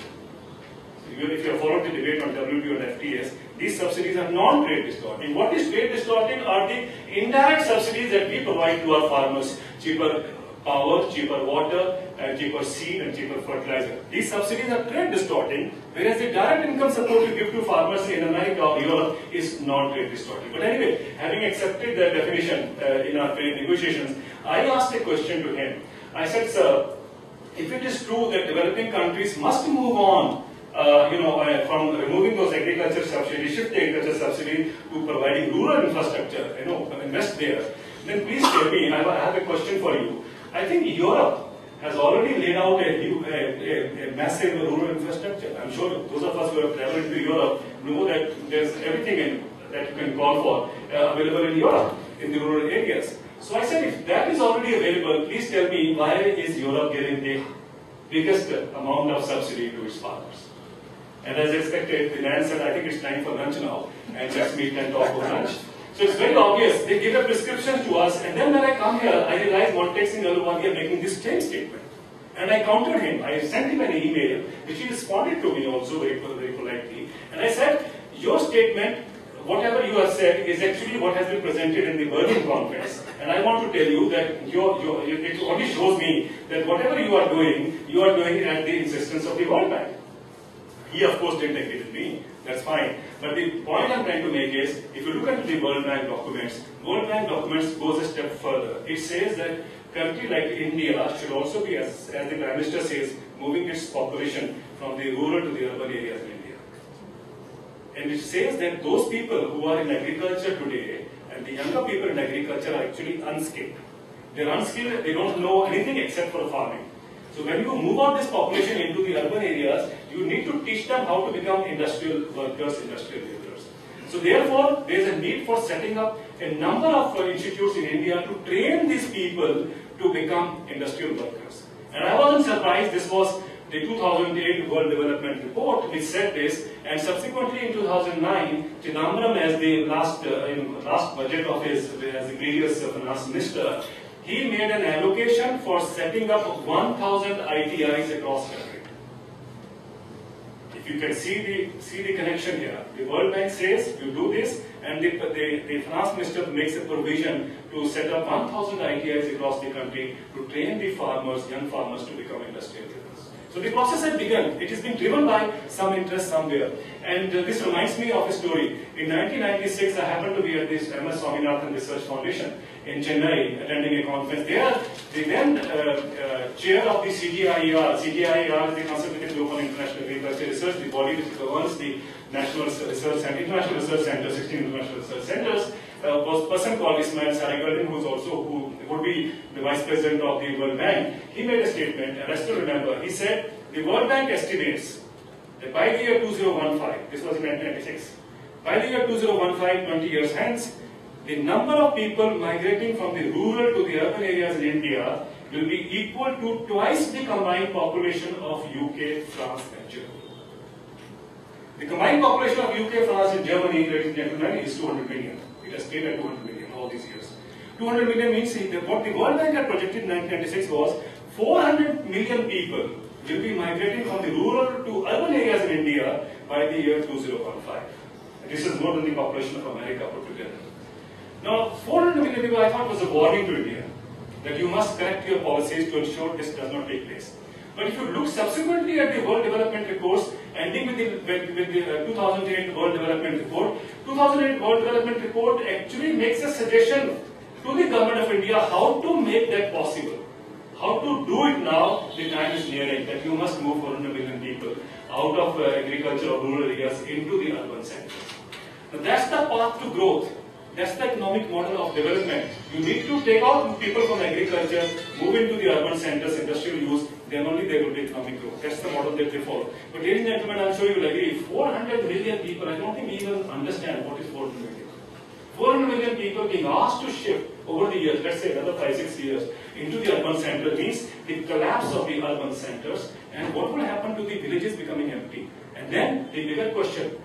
if you have followed the debate on WTO and FTAs, these subsidies are non-trade distorting. What is trade distorting are the indirect subsidies that we provide to our farmers: cheaper power, cheaper water, and cheaper seed and cheaper fertilizer. These subsidies are trade distorting, whereas the direct income support you give to farmers in America or Europe is non-trade distorting. But anyway, having accepted that definition in our trade negotiations, I asked a question to him. I said, sir, if it is true that developing countries must move on from removing those agriculture subsidies, shift the agriculture subsidy to providing rural infrastructure, invest there, then please tell me, I have a question for you. I think Europe has already laid out a massive rural infrastructure. I'm sure those of us who have traveled to Europe know that there's everything that you can call for available in Europe, in the rural areas. So I said, if that is already available, please tell me, why is Europe getting the biggest amount of subsidy to its farmers? And as expected, the man said, I think it's time for lunch now, and let's meet and talk for lunch. So it's very obvious, they give a prescription to us, and then when I come here, I realize Montek Singh Ahluwalia making this same statement. And I countered him. I sent him an email, which he responded to me also very politely. And I said, your statement, whatever you have said, is actually what has been presented in the Berlin conference. And I want to tell you that it only shows me that whatever you are doing at the insistence of the World Bank. He, of course, didn't agree with me. That's fine. But the point I'm trying to make is, if you look at the World Bank documents goes a step further. It says that a country like India should also be, as the Prime Minister says, moving its population from the rural to the urban areas in India. And it says that those people who are in agriculture today, and the younger people in agriculture are actually unskilled. They're unskilled, they don't know anything except for farming. So when you move out this population into the urban areas, you need to teach them how to become industrial workers, industrial laborers. So therefore, there is a need for setting up a number of institutes in India to train these people to become industrial workers. And I wasn't surprised, this was the 2008 World Development Report which said this, and subsequently in 2009, Chidambaram, as the last budget of his, as the previous finance minister, he made an allocation for setting up 1,000 ITIs across the country. If you can see the connection here, the World Bank says you do this, and the finance minister makes a provision to set up 1,000 ITIs across the country to train the farmers, young farmers, to become industrial leaders. So the process had begun. It has been driven by some interest somewhere. And this reminds me of a story. In 1996, I happened to be at this MS Swaminathan Research Foundation in Chennai, attending a conference there. The then chair of the CGIAR is the Consultative Group on International Agriculture Research, the body which governs the National Research Center, International Research Center, 16 International Research Centers, was a person called Ismail Sarigaddin, who would be the Vice President of the World Bank. He made a statement, and I still remember, he said, the World Bank estimates that by the year 2015, this was in 1996, by the year 2015, 20 years hence, the number of people migrating from the rural to the urban areas in India will be equal to twice the combined population of UK, France and Germany. The combined population of UK, France and Germany, ladies and gentlemen, is 200 million. It has stayed at 200 million all these years. 200 million means that what the World Bank had projected in 1996 was 400 million people will be migrating from the rural to urban areas in India by the year 2015. This is more than the population of America put together. Now, 400 million people I thought was a warning to India, that you must correct your policies to ensure this does not take place. But if you look subsequently at the World Development Reports, ending with the 2008 World Development Report, 2008 World Development Report actually makes a suggestion to the government of India how to make that possible. How to do it now, the time is nearing, that you must move 400 million people out of agriculture or rural areas into the urban centers. Now that's the path to growth. That's the economic model of development. You need to take out people from agriculture, move into the urban centers, industrial use, then only there will be economic growth. That's the model that they follow. But ladies and gentlemen, I'm sure you will agree, 400 million people, I don't think we even understand what is 400 million. 400 million people being asked to shift over the years, let's say another 5-6 years, into the urban center means the collapse of the urban centers, and what will happen to the villages becoming empty? And then the bigger question,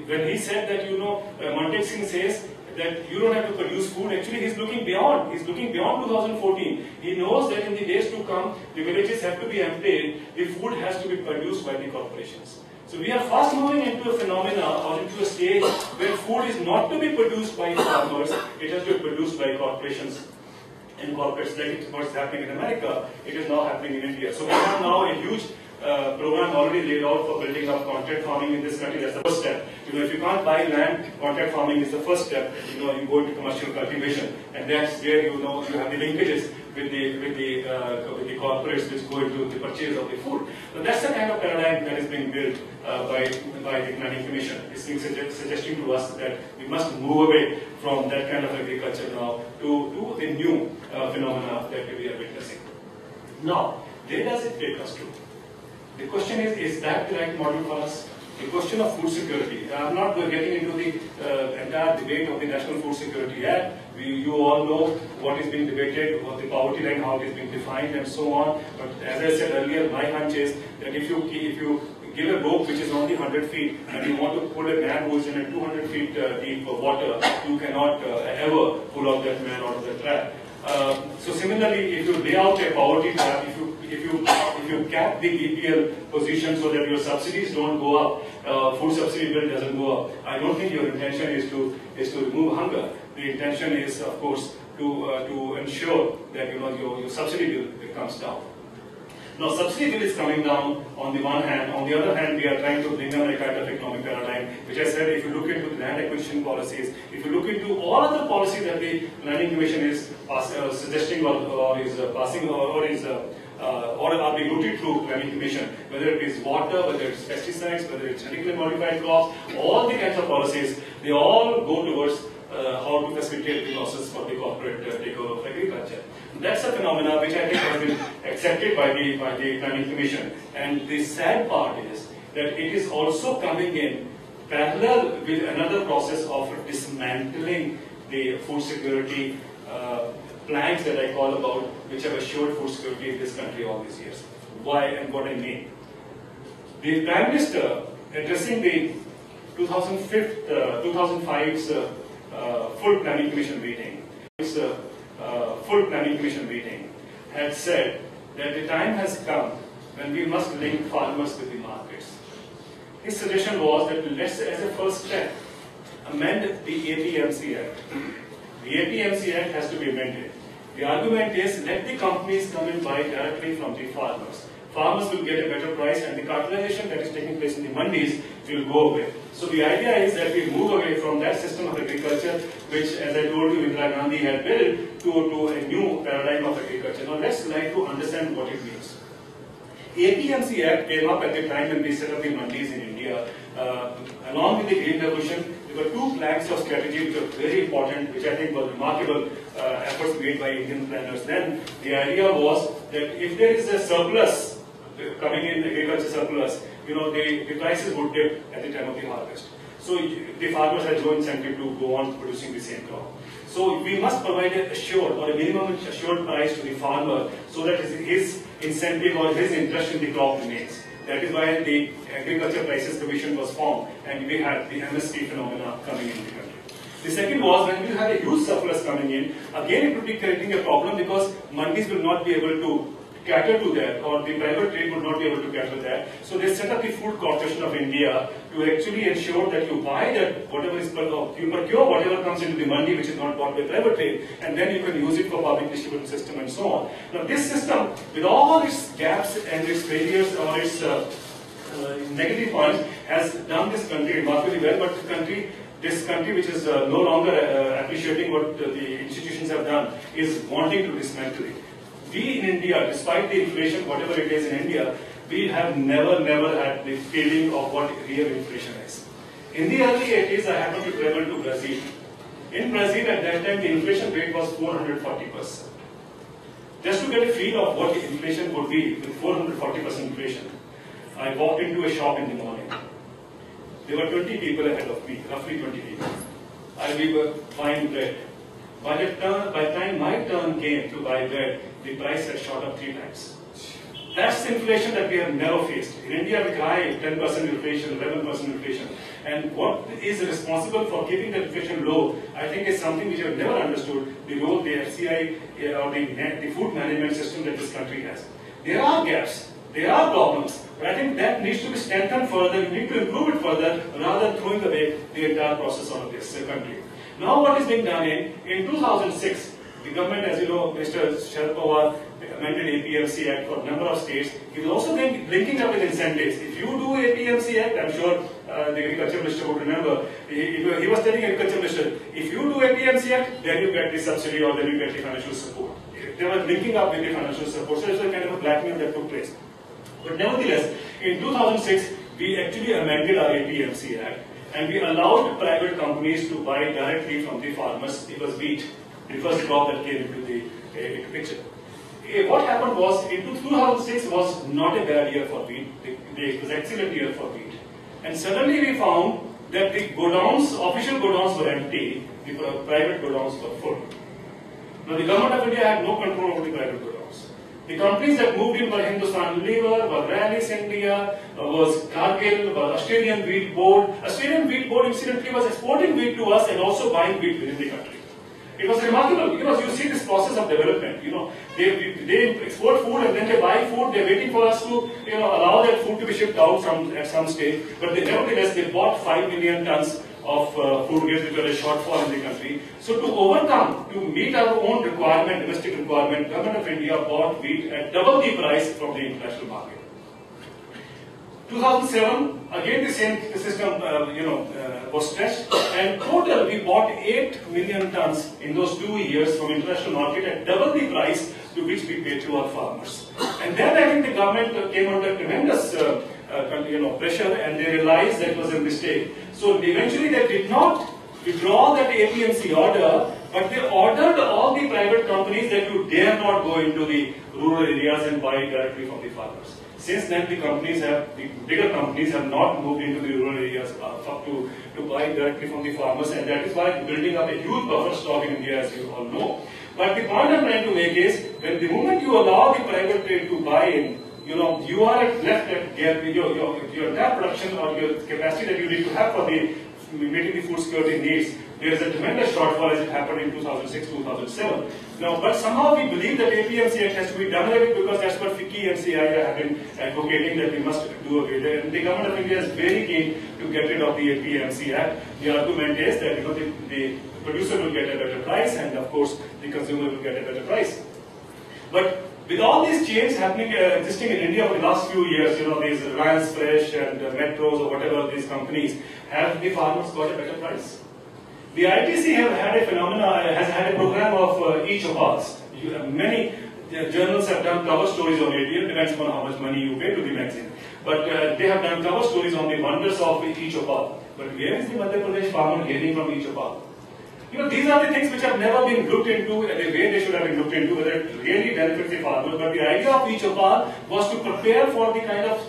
when he said that, Mantek Singh says that you don't have to produce food, actually he's looking beyond. He's looking beyond 2014. He knows that in the days to come, the villages have to be emptied, the food has to be produced by the corporations. So we are fast moving into a phenomena or into a stage where food is not to be produced by farmers, it has to be produced by corporations and corporates, like what's happening in America, it is now happening in India. So we have now a huge program already laid out for building up contract farming in this country. That's the first step. If you can't buy land, contract farming is the first step. You go into commercial cultivation, and that's where you have the linkages with the corporates which go into the purchase of the food. So that's the kind of paradigm that is being built by the Planning Commission. It's being suggesting to us that we must move away from that kind of agriculture now to the new phenomena that we are witnessing. Now, where does it take us to? The question is that the right model for us? The question of food security. I'm not getting into the entire debate of the National Food Security Act. You all know what is being debated, what the poverty line, how it is being defined, and so on. But as I said earlier, my hunch is that if you give a rope which is only 100 feet and you want to pull a man who is in a 200 feet deep water, you cannot ever pull out that man out of the trap. So similarly, if you lay out a poverty trap, if you cap the BPL position so that your subsidies don't go up, food subsidy bill doesn't go up, I don't think your intention is to remove hunger. The intention is, of course, to ensure that your subsidy bill comes down. Now, subsidy bill is coming down on the one hand. On the other hand, we are trying to bring down a kind of economic paradigm, which I said, if you look into the land acquisition policies, if you look into all other policies that the Planning Commission is suggesting or is passing or are being routed through Planning Commission, whether it is water, whether it's pesticides, whether it's genetically modified crops, all the kinds of policies, they all go towards how to facilitate the losses for the corporate takeover of agriculture. That's a phenomena which I think has been accepted by the Planning Commission. And the sad part is that it is also coming in parallel with another process of dismantling the food security planks that I call about, which have assured food security in this country all these years. Why and what I mean? The Prime Minister, addressing the 2005's full Planning Commission meeting, had said that the time has come when we must link farmers with the markets. His suggestion was that let's, as a first step, amend the APMC Act. The APMC Act has to be amended. The argument is, let the companies come and buy directly from the farmers. Farmers will get a better price, and the cartelization that is taking place in the mandis will go away. So the idea is that we move away from that system of agriculture, which, as I told you, Indira Gandhi had built, to a new paradigm of agriculture. Now let's try to understand what it means. APMC Act came up at the time when we set up the mandis in India. Along with the Green Revolution, there were two planks of strategy which were very important, which I think were remarkable efforts made by Indian planners then. The idea was that if there is a surplus coming in, agriculture surplus, the prices would dip at the time of the harvest. So the farmers had no incentive to go on producing the same crop. So we must provide a assured or a minimum assured price to the farmer so that his incentive or his interest in the crop remains. That is why the Agriculture Prices Commission was formed, and we had the MSP phenomena coming in the country. The second was, when you have a huge surplus coming in, again it would be creating a problem because mandis will not be able to cater to that, or the private trade would not be able to cater to that. So they set up the Food Corporation of India to actually ensure that you buy that whatever is you procure whatever comes into the mandi which is not bought by private trade, and then you can use it for public distribution system and so on. Now this system, with all its gaps and its failures or its negative points, has done this country remarkably well. But this country which is no longer appreciating what the institutions have done, is wanting to dismantle it. We in India, despite the inflation, whatever it is in India, we have never had the feeling of what real inflation is. In the early 80s, I happened to travel to Brazil. In Brazil, at that time, the inflation rate was 440%. Just to get a feel of what the inflation would be with 440% inflation, I walked into a shop in the morning. There were 20 people ahead of me, roughly 20 people. we were buying bread. By the time my turn came to buy bread, the price had shot up 3 times. That's the inflation that we have never faced. In India, we cry 10% inflation, 11% inflation. And what is responsible for keeping the inflation low, I think is something which I have never understood, the role the FCI or the food management system that this country has. There are gaps, there are problems, but I think that needs to be strengthened further, you need to improve it further, rather than throwing away the entire process of this country. Now what is being done in 2006, the government, as you know, Mr. Sharad Pawar amended APMC Act for a number of states. He was also linking up with incentives. If you do APMC Act, I'm sure the Agriculture Minister would remember, he was telling Agriculture Minister, if you do APMC Act, then you get the subsidy or then you get the financial support. They were linking up with the financial support, so it's a kind of a blackmail that took place. But nevertheless, in 2006, we actually amended our APMC Act and we allowed private companies to buy directly from the farmers. It was wheat, the first crop that came into the picture. What happened was, in 2006 was not a bad year for wheat, it was an excellent year for wheat. And suddenly we found that the godowns, official godowns were empty, the private godowns were full. Now the government of India had no control over the private godowns. The companies that moved in were Hindustan Unilever, were Rallis India, was Cargill, was Australian Wheat Board. Australian Wheat Board incidentally was exporting wheat to us and also buying wheat within the country. It was remarkable because you see this process of development. They export food and then they buy food. They're waiting for us to allow that food to be shipped out at some stage. But nevertheless, they bought 5 million tons of food grains, which were a shortfall in the country. So to meet our own requirement, domestic requirement, Government of India bought wheat at double the price from the international market. 2007, again the same system was stretched, and total we bought 8 million tons in those 2 years from international market at double the price to which we paid to our farmers. And then I think the government came under tremendous pressure, and they realized that was a mistake. So eventually they did not withdraw that APMC order, but they ordered all the private companies that you dare not go into the rural areas and buy directly from the farmers. Since then, the bigger companies have not moved into the rural areas to buy directly from the farmers, and that is why building up a huge buffer stock in India, as you all know. But the point I'm trying to make is, when the moment you allow the private trade to buy in, you are left at your entire production or your capacity that you need to have for meeting the food security needs. There is a tremendous shortfall as it happened in 2006-2007. Now, but somehow we believe that APMC Act has to be done away because that's what FICCI and CII have been advocating, that we must do away with it. And the Government of India is very keen to get rid of the APMC Act. The argument is that the producer will get a better price, and of course the consumer will get a better price. But with all these changes happening, existing in India for the last few years, these Reliance Fresh and Metros or whatever these companies, have the farmers got a better price? The ITC has had a program of e-Choupals. Many journals have done cover stories on it. It depends upon how much money you pay to the magazine. But they have done cover stories on the wonders of e-Choupal. But where is the Madhya Pradesh farmer gaining from e-Choupal? These are the things which have never been looked into the way they should have been looked into, whether it really benefits the farmer. But the idea of e-Choupal was to prepare for the kind of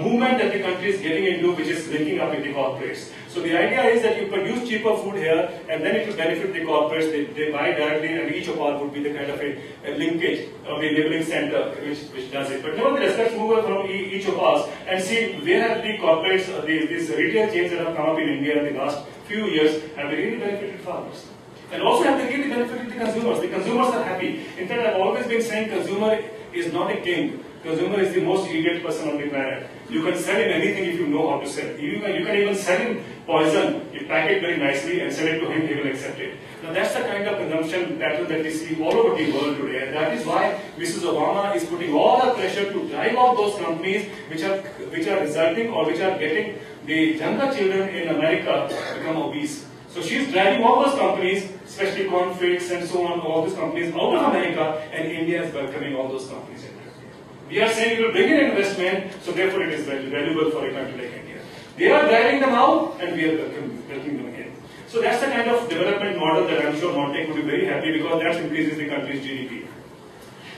movement that the country is getting into, which is linking up with the corporates. So the idea is that you produce cheaper food here, and then it will benefit the corporates. They buy directly, and e-Choupal would be the kind of a linkage of the labeling center which does it. But nevertheless, let's move on from e-Choupals and see where have the corporates, these retail chains that have come up in India in the last few years, have they really benefited farmers? And also have they really benefited the consumers? The consumers are happy. In fact, I've always been saying consumer is not a king. Consumer is the most idiot person on the planet. You can sell him anything if you know how to sell. You can even sell him poison, you pack it very nicely and sell it to him, he will accept it. Now that's the kind of consumption pattern that we see all over the world today, and that is why Mrs. Obama is putting all the pressure to drive out those companies which are resulting or which are getting the younger children in America become obese. So she's driving all those companies, especially cornflakes and so on, all these companies out of America, and India is welcoming all those companies in. We are saying we will bring in investment, so therefore it is valuable for a country like India. They are driving them out, and we are welcoming them in. So that's the kind of development model that I'm sure Montech would be very happy, because that increases the country's GDP.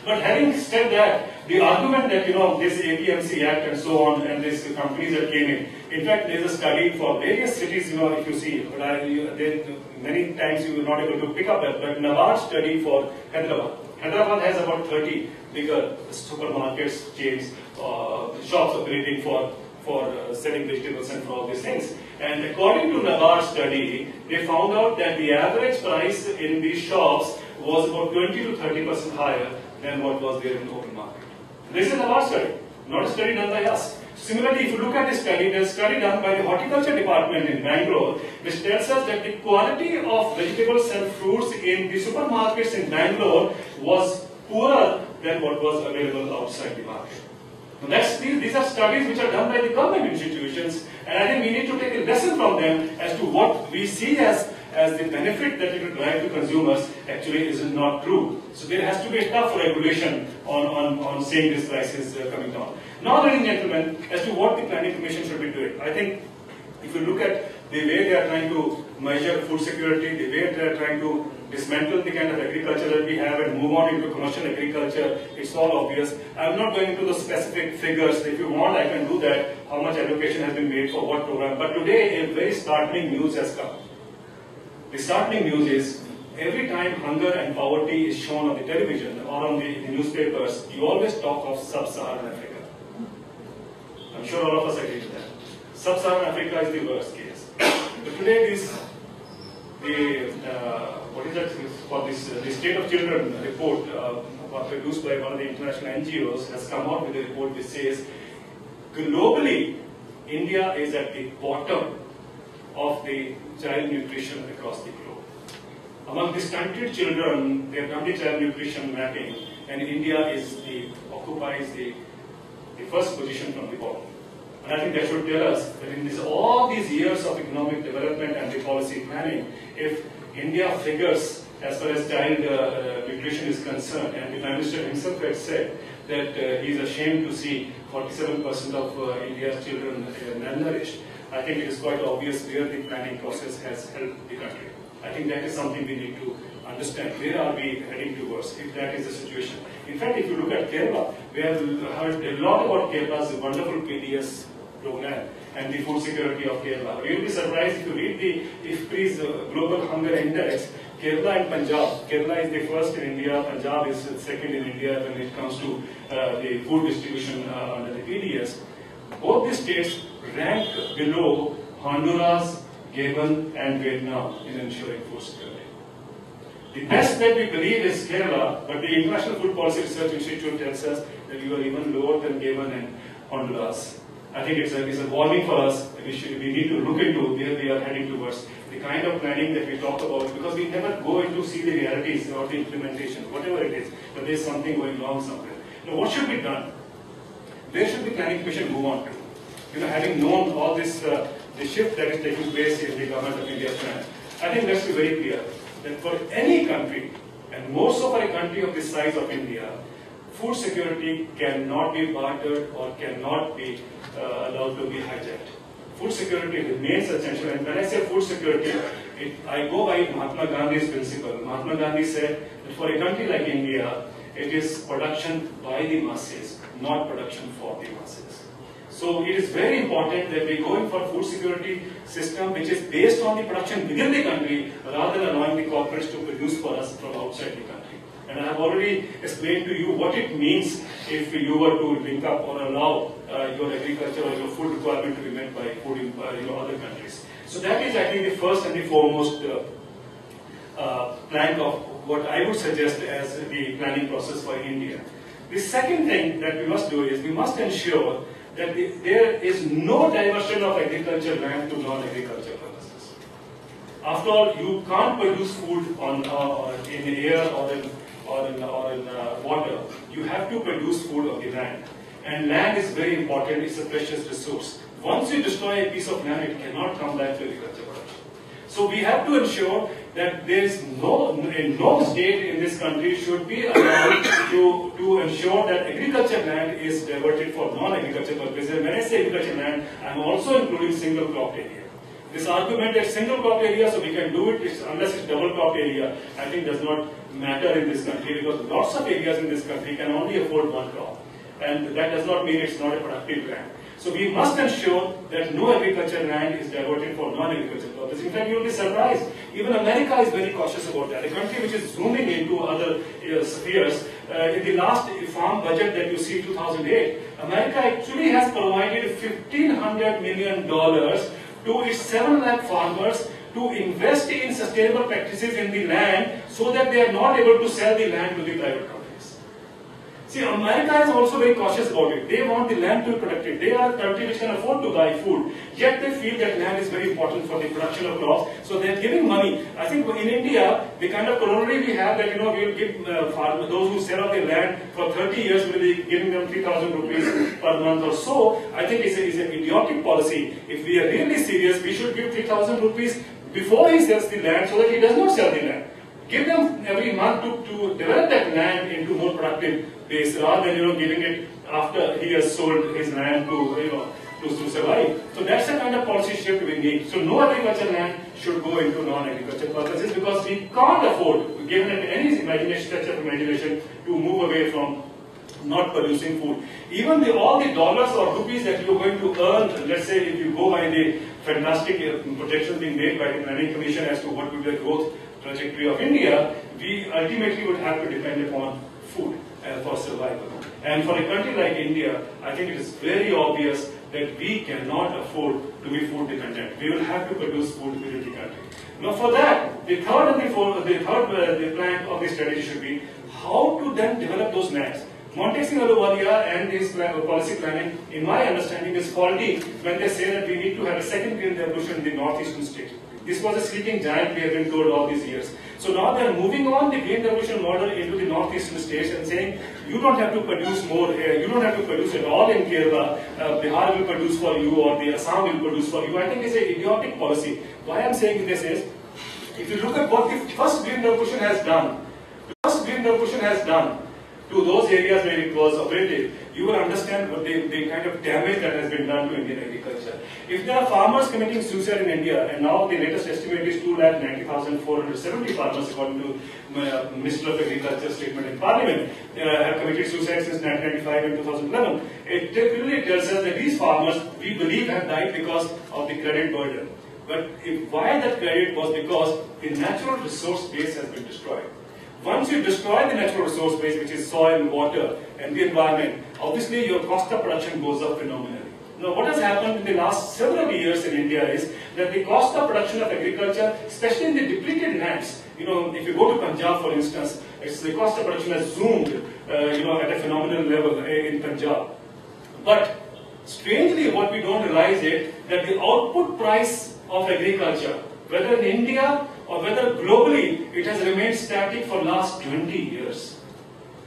But having said that, the argument that this APMC Act and so on, and these companies that came in fact, there is a study for various cities. If you see, but many times you are not able to pick up that. But NABARD study for Hyderabad. Hyderabad has about 30 bigger supermarkets, chains, shops operating for selling vegetables and for all these things. And according to NABARD study, they found out that the average price in these shops was about 20 to 30% higher than what was there in the open market. This is NABARD study, not a study done by us. Similarly, if you look at this study, there's a study done by the horticulture department in Bangalore, which tells us that the quality of vegetables and fruits in the supermarkets in Bangalore was poorer than what was available outside the market. These are studies which are done by the government institutions, and I think we need to take a lesson from them as to what we see as the benefit that it will drive to consumers actually is not true. So there has to be a tough regulation on seeing these prices coming down. Now, ladies and gentlemen, as to what the Planning Commission should be doing, I think if you look at the way they are trying to measure food security, the way they are trying to dismantle the kind of agriculture that we have and move on into commercial agriculture, it's all obvious. I'm not going into the specific figures. If you want, I can do that, how much allocation has been made for what program. But today, a very startling news has come. The startling news is, every time hunger and poverty is shown on the television or on the newspapers, you always talk of Sub-Saharan Africa. I'm sure all of us agree to that. Sub-Saharan Africa is the worst case. But today, the State of Children report produced by one of the international NGOs has come out with a report which says, globally, India is at the bottom of the child nutrition across the globe. Among the stunted children, they have done the child nutrition mapping, and India occupies the first position from the bottom. And I think that should tell us that in all these years of economic development and the policy planning, if India figures as far as child nutrition is concerned, and the Prime Minister himself had said that he is ashamed to see 47% of India's children malnourished, I think it is quite obvious where the planning process has helped the country. I think that is something we need to understand. Where are we heading towards if that is the situation? In fact, if you look at Kerala, we have heard a lot about Kerala's wonderful PDS program and the food security of Kerala. You will be surprised if you read the IFPRI's Global Hunger Index. Kerala and Punjab. Kerala is the first in India, Punjab is second in India when it comes to the food distribution under the PDS. Both the states rank below Honduras, Gabon and Vietnam in ensuring food security. The best that we believe is Kerala, but the International Food Policy Research Institute tells us that you are even lower than Gabon and Honduras. I think it's a warning for us. We need to look into where we are heading towards, the kind of planning that we talk about, because we never go into see the realities or the implementation, whatever it is, but there's something going wrong somewhere. Now, what should be done? Where should the Planning Commission move on to? Having known all this, the shift that is taking place in the Government of India's plan, I think let's be very clear that for any country, and more so for a country of the size of India, food security cannot be bartered or cannot be allowed to be hijacked. Food security remains essential, and when I say food security, I go by Mahatma Gandhi's principle. Mahatma Gandhi said that for a country like India, it is production by the masses, not production for the masses. So it is very important that we go in for food security system which is based on the production within the country rather than allowing the corporates to produce for us from outside the country. And I have already explained to you what it means if you were to link up or allow your agriculture or your food requirement to be met by food in other countries. So that is, I think, the first and the foremost plank of what I would suggest as the planning process for India. The second thing that we must do is we must ensure that there is no diversion of agriculture land to non-agriculture purposes. After all, you can't produce food in the air or in water. You have to produce food on the land. And land is very important, it's a precious resource. Once you destroy a piece of land, it cannot come back to agriculture production. So we have to ensure that there is no state in this country should be allowed to ensure that agriculture land is diverted for non-agriculture purposes. And when I say agriculture land, I am also including single crop area. This argument that single crop area, so we can do it unless it's double crop area, I think does not matter in this country, because lots of areas in this country can only afford one crop. And that does not mean it's not a productive land. So we must ensure that no agricultural land is diverted for non-agricultural purposes. In fact, you will be surprised. Even America is very cautious about that. A country which is zooming into other spheres. In the last farm budget that you see, 2008, America actually has provided $1,500 million to its 7 lakh farmers to invest in sustainable practices in the land so that they are not able to sell the land to the private companies. See, America is also very cautious about it. They want the land to be protected. They are a country which can afford to buy food, yet they feel that land is very important for the production of crops, so they are giving money. I think in India, the kind of corollary we have that, we will give those who sell out their land for 30 years, we will be giving them 3,000 rupees per month or so. I think it's an idiotic policy. If we are really serious, we should give 3,000 rupees before he sells the land so that he does not sell the land. Give them every month to develop that land into more productive base, rather than giving it after he has sold his land to survive. So that's the kind of policy shift we need. So no agricultural land should go into non-agricultural purposes, because we can't afford, given any stretch of imagination, to move away from not producing food. Even all the dollars or rupees that you're going to earn, let's say if you go by the fantastic projections being made by the Planning Commission as to what will be the growth trajectory of India, we ultimately would have to depend upon food for survival. And for a country like India, I think it is very obvious that we cannot afford to be food dependent. We will have to produce food within the country. Now for that, the third plank of the strategy should be how to then develop those lands. Montek Singh Ahluwalia and his policy planning, in my understanding, is faulty when they say that we need to have a second green revolution in the northeastern state. This was a sleeping giant, we have been told all these years. So now they are moving on the green revolution model into the northeastern states and saying, you don't have to produce more here, you don't have to produce at all in Kerala, Bihar will produce for you, or the Assam will produce for you. I think it's an idiotic policy. Why I'm saying this is, if you look at what the first green revolution has done, to those areas where it was operated, you will understand what the kind of damage that has been done to Indian agriculture. If there are farmers committing suicide in India, and now the latest estimate is 2,90,470 farmers, according to Minister of Agriculture statement in Parliament, have committed suicide since 1995 and 2011. It clearly tells us that these farmers, we believe, have died because of the credit burden. But why that credit was because the natural resource base has been destroyed. Once you destroy the natural resource base, which is soil, water, and the environment, obviously your cost of production goes up phenomenally. Now, what has happened in the last several years in India is that the cost of production of agriculture, especially in the depleted lands, if you go to Punjab, for instance, the cost of production has zoomed, at a phenomenal level in Punjab. But strangely, what we don't realize is that the output price of agriculture, whether in India or whether globally, it has remained static for last 20 years.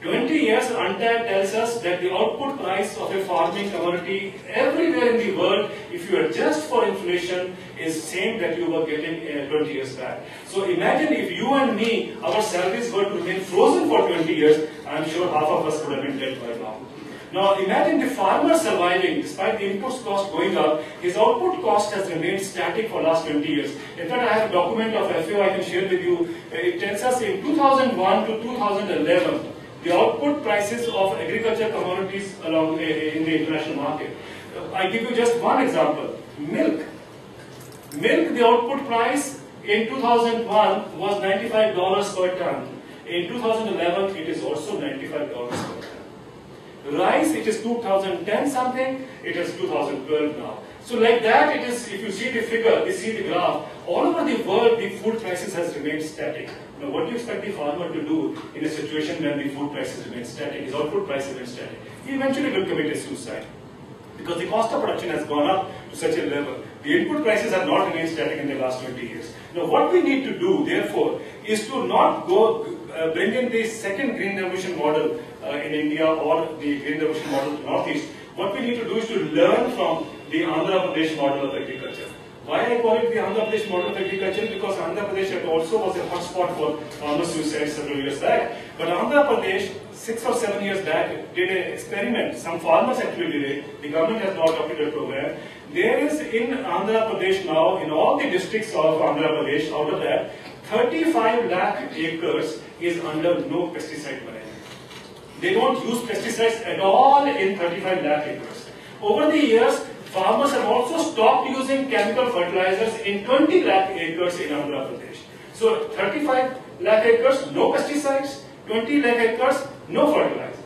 20 years, UNTAD tells us that the output price of a farming commodity everywhere in the world, if you adjust for inflation, is same that you were getting 20 years back. So imagine if you and me, our salaries were to remain frozen for 20 years, I'm sure half of us would have been dead by now. Now imagine the farmer surviving despite the input cost going up, his output cost has remained static for last 20 years. In fact, I have a document of FAO I can share with you. It tells us in 2001 to 2011, the output prices of agricultural commodities along in the international market. I give you just one example. Milk. Milk, the output price in 2001 was $95 per ton. In 2011, it is also $95 per ton. Rice, it is 2010 something, it is 2012 now. So like that, it is, if you see the figure, you see the graph, all over the world, the food prices has remained static. Now, what do you expect the farmer to do in a situation when the food prices remain static, his output price remains static? He eventually will commit a suicide, because the cost of production has gone up to such a level. The input prices have not remained static in the last 20 years. Now, what we need to do, therefore, is to not go bring in the second green revolution model in India or the green revolution model to Northeast. What we need to do is to learn from the Andhra Pradesh model of agriculture. Why I call it the Andhra Pradesh model of agriculture? Because Andhra Pradesh also was a hotspot for farmer suicide several years back. But Andhra Pradesh, 6 or 7 years back, did an experiment. Some farmers actually did it. The government has now adopted a program. There is in Andhra Pradesh now, in all the districts of Andhra Pradesh, out of that, 35 lakh acres is under no pesticide management. They don't use pesticides at all in 35 lakh acres. Over the years, farmers have also stopped using chemical fertilizers in 20 lakh acres in Andhra Pradesh. So 35 lakh acres, no pesticides, 20 lakh acres, no fertilizer.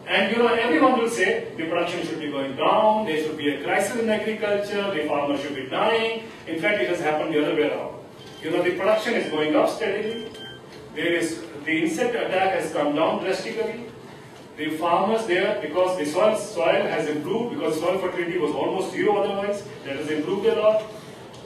And everyone will say the production should be going down, there should be a crisis in agriculture, the farmer should be dying. In fact, it has happened the other way around. The production is going up steadily. The insect attack has come down drastically. The farmers there, because the soil has improved, because soil fertility was almost zero otherwise, that has improved a lot.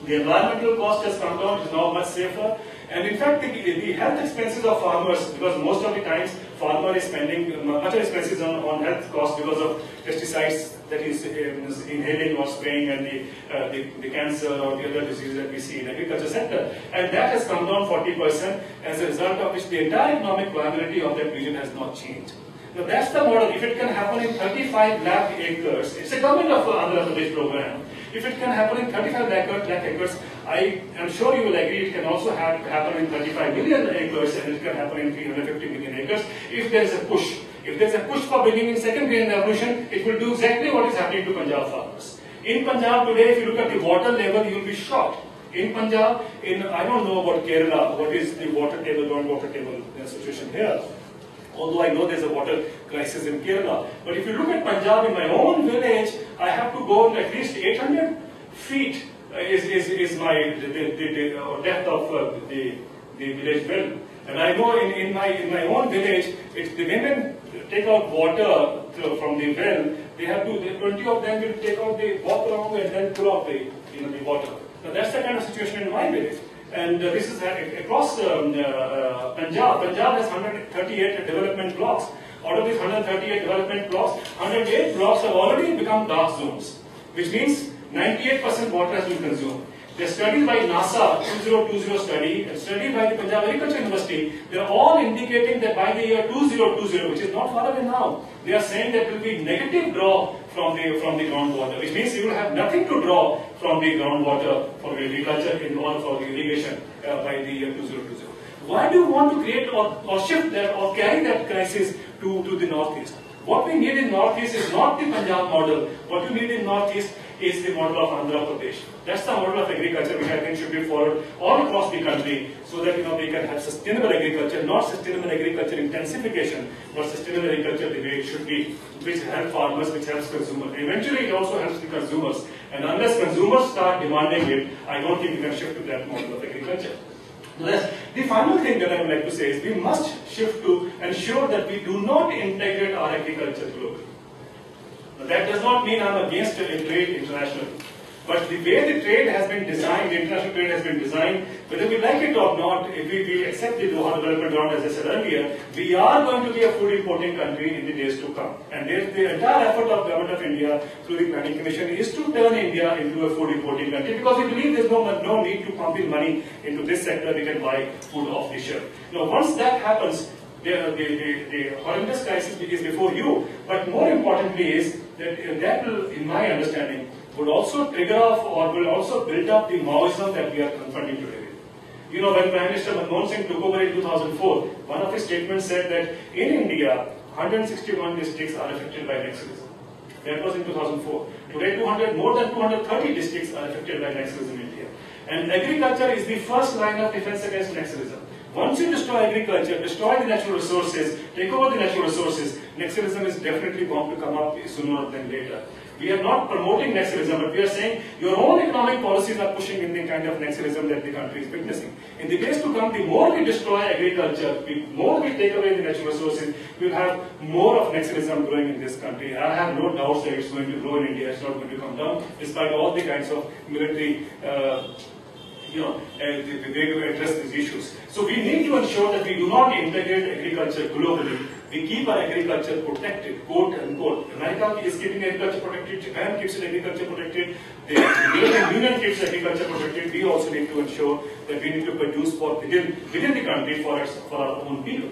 The environmental cost has come down, it is now much safer. And in fact, the health expenses of farmers, because most of the times farmer is spending much expenses on health costs because of pesticides that is inhaling or spraying, and the cancer or the other diseases that we see in agriculture sector. And that has come down 40%, as a result of which the entire economic viability of that region has not changed. Now that's the model. If it can happen in 35 lakh acres, it's a government of Andhra Pradesh program. If it can happen in 35 lakh acres, I am sure you will agree it can also happen in 35 million acres, and it can happen in 350 million acres if there is a push. If there is a push for bringing in second green revolution, it will do exactly what is happening to Punjab farmers. In Punjab today, if you look at the water level, you will be shocked. In Punjab, I don't know about Kerala, what is the water table, groundwater table situation here. Although I know there's a water crisis in Kerala. But if you look at Punjab, in my own village, I have to go at least 800 feet is the depth of the village well. And I know in my own village, the women take out water from the well. They have to, 20 of them will take out the walk around and then pull out the water. Now that's the kind of situation in my village. And this is across Punjab. Punjab has 138 development blocks. Out of these 138 development blocks, 108 blocks have already become dark zones, which means 98% water has been consumed. The study by NASA, 2020 study, and study by the Punjab Agriculture University, they are all indicating that by the year 2020, which is not far away now, they are saying that there will be negative draw from the groundwater, which means you will have nothing to draw from the groundwater for agriculture or for irrigation by the year 2020. Why do you want to create or shift that or carry that crisis to the northeast? What we need in northeast is not the Punjab model. What you need in northeast is the model of Andhra Pradesh. That's the model of agriculture which I think should be followed all across the country, so that we can have sustainable agriculture, not sustainable agriculture intensification, but sustainable agriculture the way it should be, which helps farmers, which helps consumers. Eventually it also helps the consumers. And unless consumers start demanding it, I don't think we can shift to that model of agriculture. The final thing that I would like to say is we must shift to ensure that we do not integrate our agriculture globally. Now, that does not mean I'm against trade internationally. But the way the trade has been designed, the international trade has been designed, whether we like it or not, if we accept the Doha Development Round, as I said earlier, we are going to be a food importing country in the days to come. And the entire effort of Government of India through the Planning Commission is to turn India into a food importing country, because we believe there's no need to pump in money into this sector. We can buy food off the shelf. Now, once that happens, the horrendous crisis is before you. But more importantly is that will, in my understanding, would also trigger off or will also build up the Maoism that we are confronting today. When Prime Minister Manmohan Singh took over in 2004, one of his statements said that in India, 161 districts are affected by Naxalism. That was in 2004. Today, more than 230 districts are affected by Naxalism in India. And agriculture is the first line of defense against Naxalism. Once you destroy agriculture, destroy the natural resources, take over the natural resources, Naxalism is definitely going to come up sooner than later. We are not promoting Naxalism, but we are saying your own economic policies are pushing in the kind of Naxalism that the country is witnessing. In the days to come, the more we destroy agriculture, the more we take away the natural resources, we will have more of Naxalism growing in this country. I have no doubts that it's going to grow in India, it's not going to come down, despite all the kinds of military the way to address these issues. So we need to ensure that we do not integrate agriculture globally. We keep our agriculture protected, quote unquote. America is keeping agriculture protected, Japan keeps agriculture protected, the European Union keeps agriculture protected. We also need to ensure that we need to produce within the country for our own people.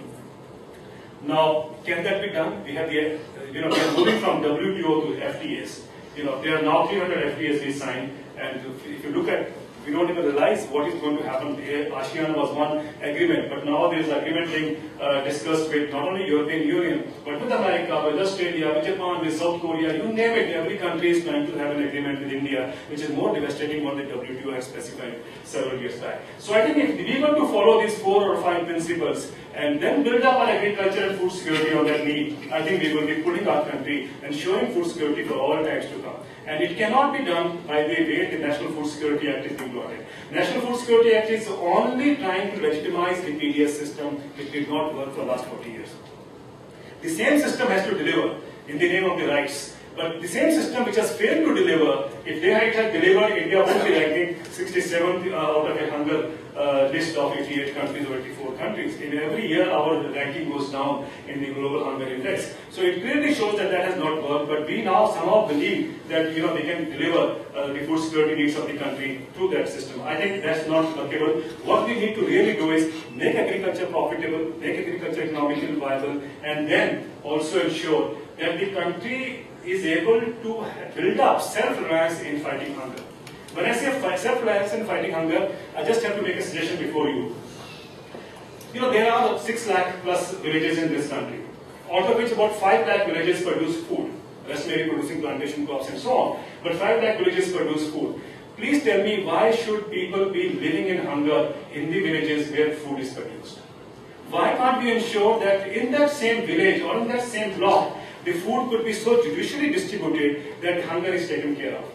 Now, can that be done? We have we are moving from WTO to FTAs. There are now 300 FTAs we signed, and if you look at We don't even realize what is going to happen. ASEAN was one agreement, but now there is agreement being discussed with not only European Union, but with America, with Australia, with Japan, with South Korea, you name it. Every country is trying to have an agreement with India, which is more devastating what the WTO has specified several years back. So I think if we were to follow these 4 or 5 principles and then build up our agriculture and food security on that need, I think we will be putting our country and showing food security for all times to come. And it cannot be done by the way the National Food Security Act is being brought in. National Food Security Act is only trying to legitimize the PDS system, which did not work for the last 40 years. The same system has to deliver in the name of the rights. But the same system which has failed to deliver, if they had delivered, India would be ranking 67th out of a hunger list of 88 countries or 84 countries. In every year, our ranking goes down in the global hunger index. So it clearly shows that that has not worked. But we now somehow believe that we can deliver the food security needs of the country through that system. I think that's not workable. What we need to really do is make agriculture profitable, make agriculture economically viable, and then also ensure that the country is able to build up self-reliance in fighting hunger. When I say self-reliance in fighting hunger, I just have to make a suggestion before you. There are 6 lakh plus villages in this country, out of which about 5 lakh villages produce food. Rest may be producing plantation crops and so on, but 5 lakh villages produce food. Please tell me, why should people be living in hunger in the villages where food is produced? Why can't we ensure that in that same village or in that same block, the food could be so judicially distributed that hunger is taken care of?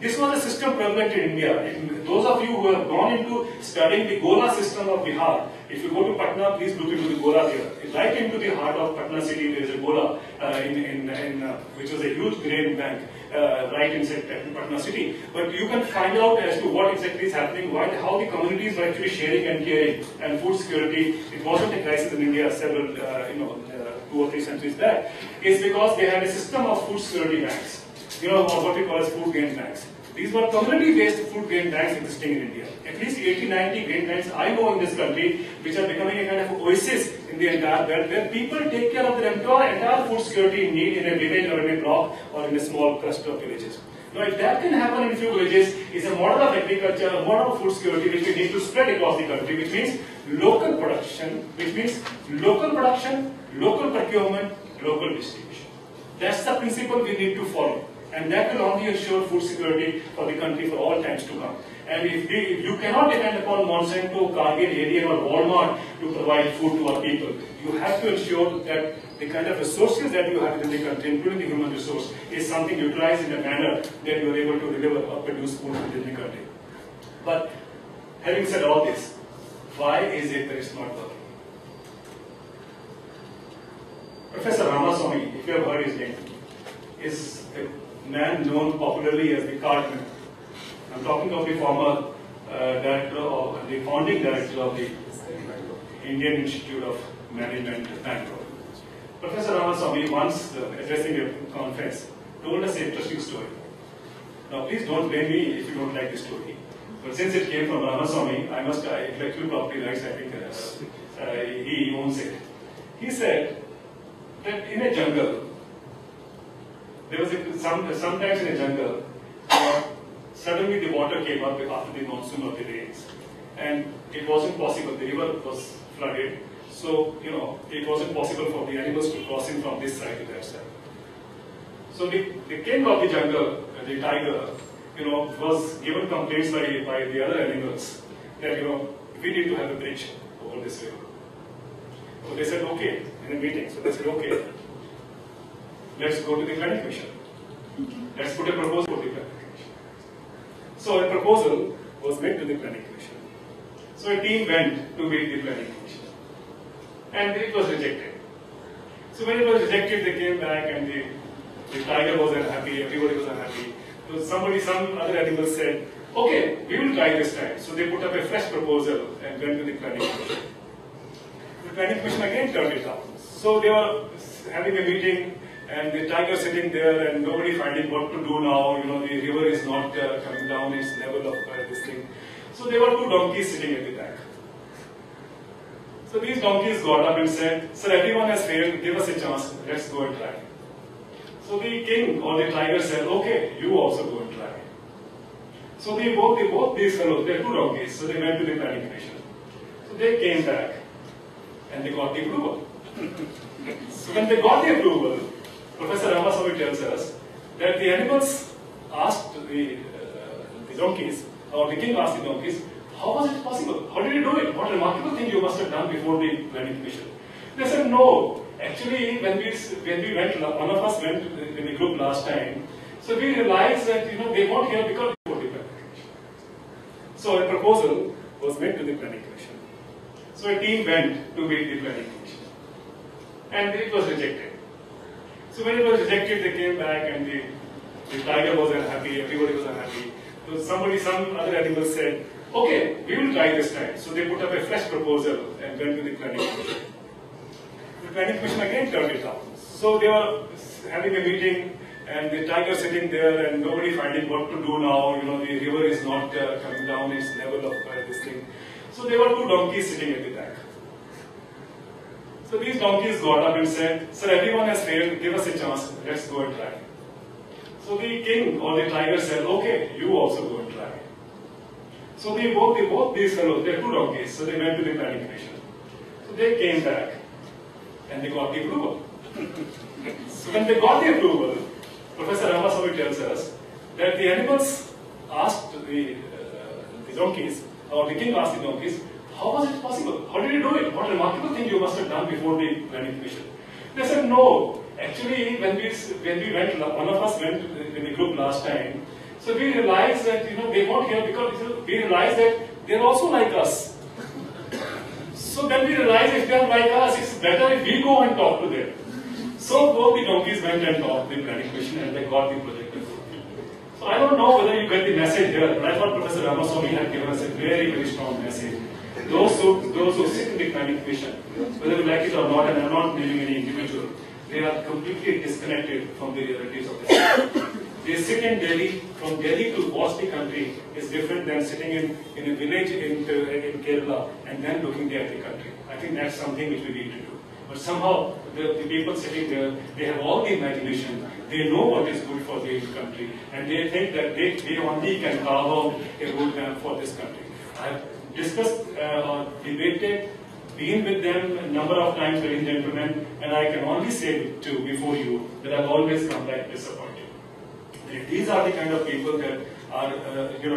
This was a system prevalent in India. Those of you who have gone into studying the Gola system of Bihar, if you go to Patna, please look into the Gola there. Right into the heart of Patna city, there is a Gola, which was a huge grain bank right inside Patna city. But you can find out as to what exactly is happening, how the communities were actually sharing and caring, and food security. It wasn't a crisis in India several, 2 or 3 centuries back. It's because they had a system of food security banks. What we call as food grain banks. These were community-based food grain banks existing in India. At least 80-90 grain banks I know in this country, which are becoming a kind of oasis in the entire belt, where people take care of their entire food security need in a village or in a block or in a small cluster of villages. Now, if that can happen in a few villages, is a model of agriculture, a model of food security, which we need to spread across the country, which means local production, local procurement, local distribution. That's the principle we need to follow. And that will only ensure food security for the country for all times to come. And if you cannot depend upon Monsanto, Cargill, ADM or Walmart to provide food to our people, you have to ensure that the kind of resources that you have in the country, including the human resource, is something utilized in a manner that you are able to deliver or produce food within the country. But having said all this, why is it that it's not working? Professor Ramaswamy, if you have heard his name, is a man known popularly as the Cartman. I'm talking of the former director of the founding director of the Indian Institute of Management, Bangalore. Professor Ramaswamy, once addressing a conference, told us an interesting story. Now, please don't blame me if you don't like the story. But since it came from Ramaswamy, intellectual property rights, I think he owns it. He said that in a jungle, there was sometimes in a jungle, suddenly the water came up after the monsoon or the rains, and it wasn't possible. The river was flooded, so it wasn't possible for the animals to cross in from this side to that side. So the king of the jungle, the tiger, was given complaints by the other animals that we need to have a bridge over this river. So they said okay in a meeting. So they said okay. Let's go to the planning commission. Let's put a proposal to the planning commission. So a proposal was made to the planning commission. So a team went to meet the planning commission. And it was rejected. So when it was rejected, they came back and the tiger was unhappy, everybody was unhappy. So some other animal said, okay, we will try this time. So they put up a fresh proposal and went to the planning commission. The planning commission again turned it down. So they were having a meeting, and the tiger sitting there and nobody finding what to do now. The river is not coming down its level of this thing. So there were 2 donkeys sitting at the back. So these donkeys got up and said, sir, everyone has failed, give us a chance, let's go and try. So the king or the tiger said, okay, you also go and try. So both these fellows, they're two donkeys, so they went to the planning commission. So they came back and they got the approval. So when they got the approval, Professor Ramaswamy tells us that the animals asked the donkeys, or the king asked the donkeys, how was it possible? How did you do it? What remarkable thing you must have done before the planning commission. They said, no. Actually, when we went, one of us went in the group last time, so we realized that they weren't here because before the planning commission. So a proposal was made to the planning commission. So a team went to meet the planning commission, and it was rejected. So when it was rejected, they came back, and the tiger was unhappy. Everybody was unhappy. So some other animal said, okay, we will try this time. So they put up a fresh proposal and went to the planning commission. The planning commission again turned it down. So they were having a meeting, and the tiger sitting there, and nobody finding what to do now. The river is not coming down its level of this thing. So there were two donkeys sitting at the back. So these donkeys got up and said, sir, everyone has failed, give us a chance, let's go and try. So the king or the tiger said, okay, you also go and try. So both these fellows, they're two donkeys, so they went to the planning commission. So they came back and they got the approval. So when they got the approval, Professor Ramaswamy tells us that the animals asked the donkeys, or the king asked the donkeys, how was it possible? How did you do it? What remarkable thing you must have done before the planning commission. They said, no. Actually, when we went, one of us went in the group last time, so we realized that they weren't here because we realized that they're also like us. So then we realized if they're like us, it's better if we go and talk to them. So both the donkeys went and talked to the planning commission, and they got the project approved. So I don't know whether you get the message here, but I thought Professor Ramaswamy had given us a very, very strong message. Those who sit in the planning commission, whether you like it or not, and I'm not naming any individual, they are completely disconnected from the realities of the country. They sit in Delhi. From Delhi to watch the country is different than sitting in a village in Kerala and then looking at the country. I think that's something which we need to do. But somehow the people sitting there, they have all the imagination. They know what is good for the country, and they think that they only can carve out a roadmap for this country. I've discussed or debated, been with them a number of times, ladies and gentlemen, and I can only say before you that I've always come back disappointed. These are the kind of people that are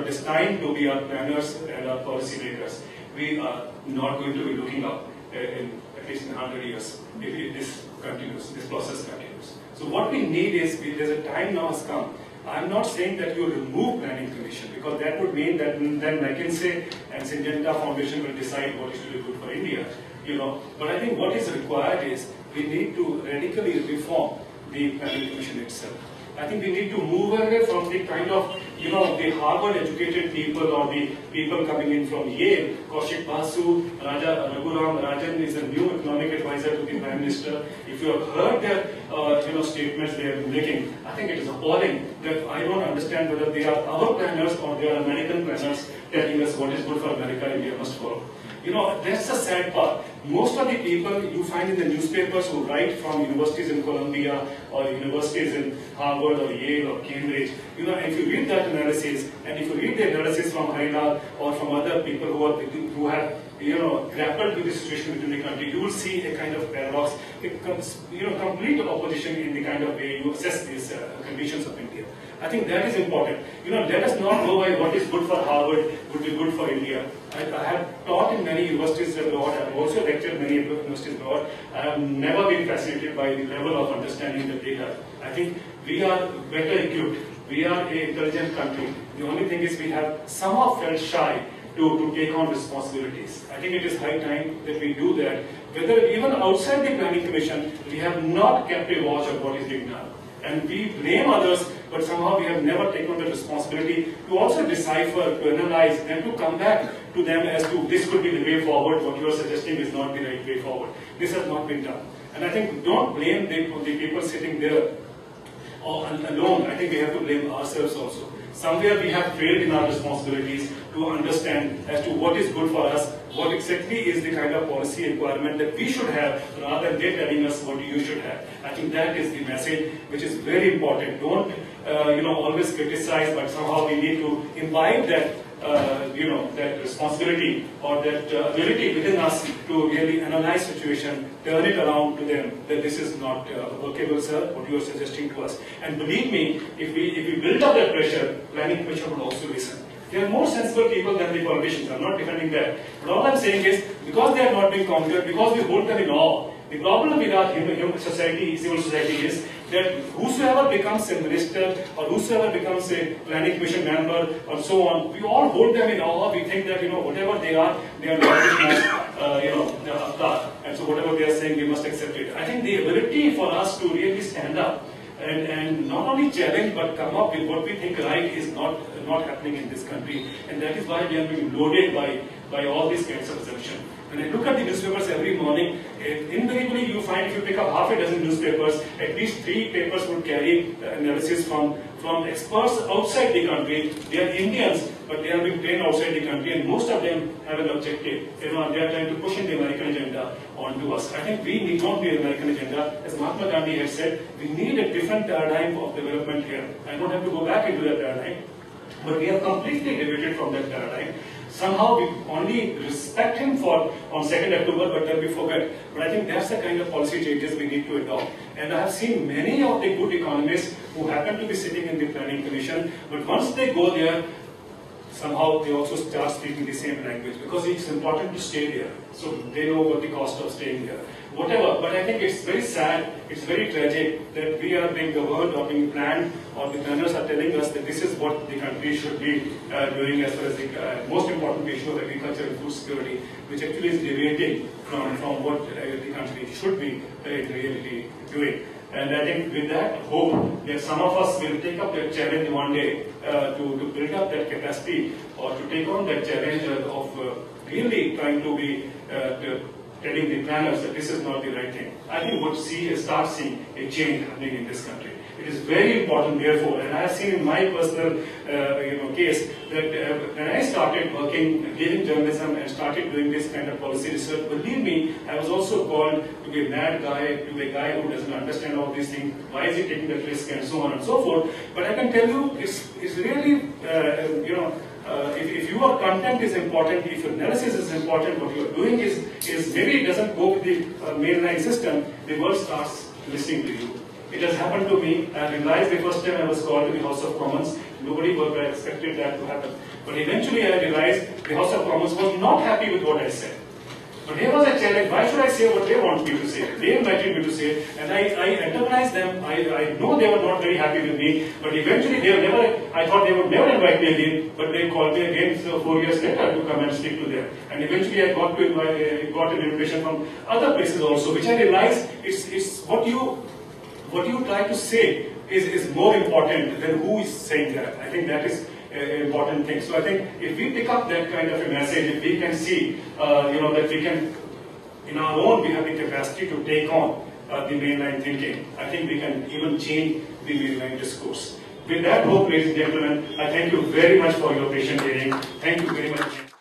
destined to be our planners and our policy makers. We are not going to be looking up in at least in 100 years if this continues, this process continues. So what we need is, there's a time now has come. I'm not saying that you remove planning commission, because that would mean that then McKinsey and Syngenta Foundation will decide what is to be good for India. But I think what is required is we need to radically reform the planning commission itself. I think we need to move away from the kind of, the Harvard-educated people or the people coming in from Yale. Kaushik Basu, Raghuram Rajan is a new economic advisor to the Prime Minister. If you have heard their, statements they have been making, I think it is appalling that I don't understand whether they are our planners or they are American planners telling us what is good for America, India must follow. That's the sad part. Most of the people you find in the newspapers who write from universities in Columbia or universities in Harvard or Yale or Cambridge, and if you read that analysis, and if you read the analysis from Harinal or from other people who have grappled with the situation within the country, you will see a kind of paradox, complete opposition in the kind of way you assess these conditions of India. I think that is important. Let us not go by what is good for Harvard would be good for India. I have taught in many universities abroad. I have also lectured in many universities abroad. I have never been fascinated by the level of understanding that they have. I think we are better equipped. We are an intelligent country. The only thing is we have somehow felt shy to take on responsibilities. I think it is high time that we do that. Whether even outside the planning commission, we have not kept a watch of what is being done. And we blame others, but somehow we have never taken the responsibility to also decipher, to analyze, and to come back to them as to this could be the way forward, what you are suggesting is not the right way forward. This has not been done. And I think don't blame the people sitting there alone. I think we have to blame ourselves also. Somewhere we have failed in our responsibilities to understand as to what is good for us, what exactly is the kind of policy requirement that we should have, rather than they telling us what you should have. I think that is the message which is very important. Don't always criticize, but somehow we need to imbibe that, that responsibility or that ability within us to really analyze situation, turn it around to them that this is not workable, sir, what you are suggesting to us. And believe me, if we build up that pressure, planning commission will also listen. They are more sensible people than the politicians. I'm not defending that. But all I'm saying is, because they are not being conquered, because we hold them in awe, the problem with our human society, civil society is that whosoever becomes a minister or whosoever becomes a planning commission member or so on, we all hold them in awe. We think that, whatever they are not avatar. And so whatever they are saying, we must accept it. I think the ability for us to really stand up and not only challenge but come up with what we think right is not happening in this country, and that is why we are being loaded by all these kinds of assumptions. When I look at the newspapers every morning, invariably you find if you pick up half a dozen newspapers, at least 3 papers would carry analysis from experts outside the country. They are Indians, but they are being trained outside the country, and most of them have an objective. They are trying to push in the American agenda onto us. I think we need not be an American agenda. As Mahatma Gandhi had said, we need a different paradigm of development here. I don't have to go back into that paradigm, but we have completely deviated from that paradigm. Somehow we only respect him on 2nd October, but then we forget. But I think that's the kind of policy changes we need to adopt. And I have seen many of the good economists who happen to be sitting in the planning commission, but once they go there, somehow they also start speaking the same language, because it's important to stay there. So they know what the cost of staying there. Whatever, but I think it's very sad, it's very tragic that we are being governed or being planned, or the planners are telling us that this is what the country should be doing as far as the most important issue of agriculture and food security, which actually is deviating from what the country should be in reality doing. And I think with that hope that some of us will take up that challenge one day to build up that capacity, or to take on that challenge of really trying to be telling the planners that this is not the right thing. I think we'll start seeing a change happening in this country. It is very important, therefore, and I have seen in my personal case that when I started working, leaving journalism and started doing this kind of policy research, believe me, I was also called to be a mad guy, to be a guy who doesn't understand all these things, why is he taking that risk and so on and so forth. But I can tell you, it's really, if your content is important, if your analysis is important, what you are doing is maybe it doesn't go with the mainline system, the world starts listening to you. It has happened to me. I realized the first time I was called to the House of Commons, nobody would have expected that to happen. But eventually I realized the House of Commons was not happy with what I said. But here was a challenge. Why should I say what they want me to say? They invited me to say, and I enterprised them. I know they were not very happy with me, but eventually I thought they would never invite me again, but they called me again 4 years later to come and speak to them. And eventually I got an invitation from other places also, which I realized it's what you try to say is more important than who is saying that. I think that is an important thing. So I think if we pick up that kind of a message, if we can see, that we can, in our own, we have the capacity to take on the mainline thinking, I think we can even change the mainline discourse. With that hope, ladies and gentlemen, I thank you very much for your patient hearing. Thank you very much.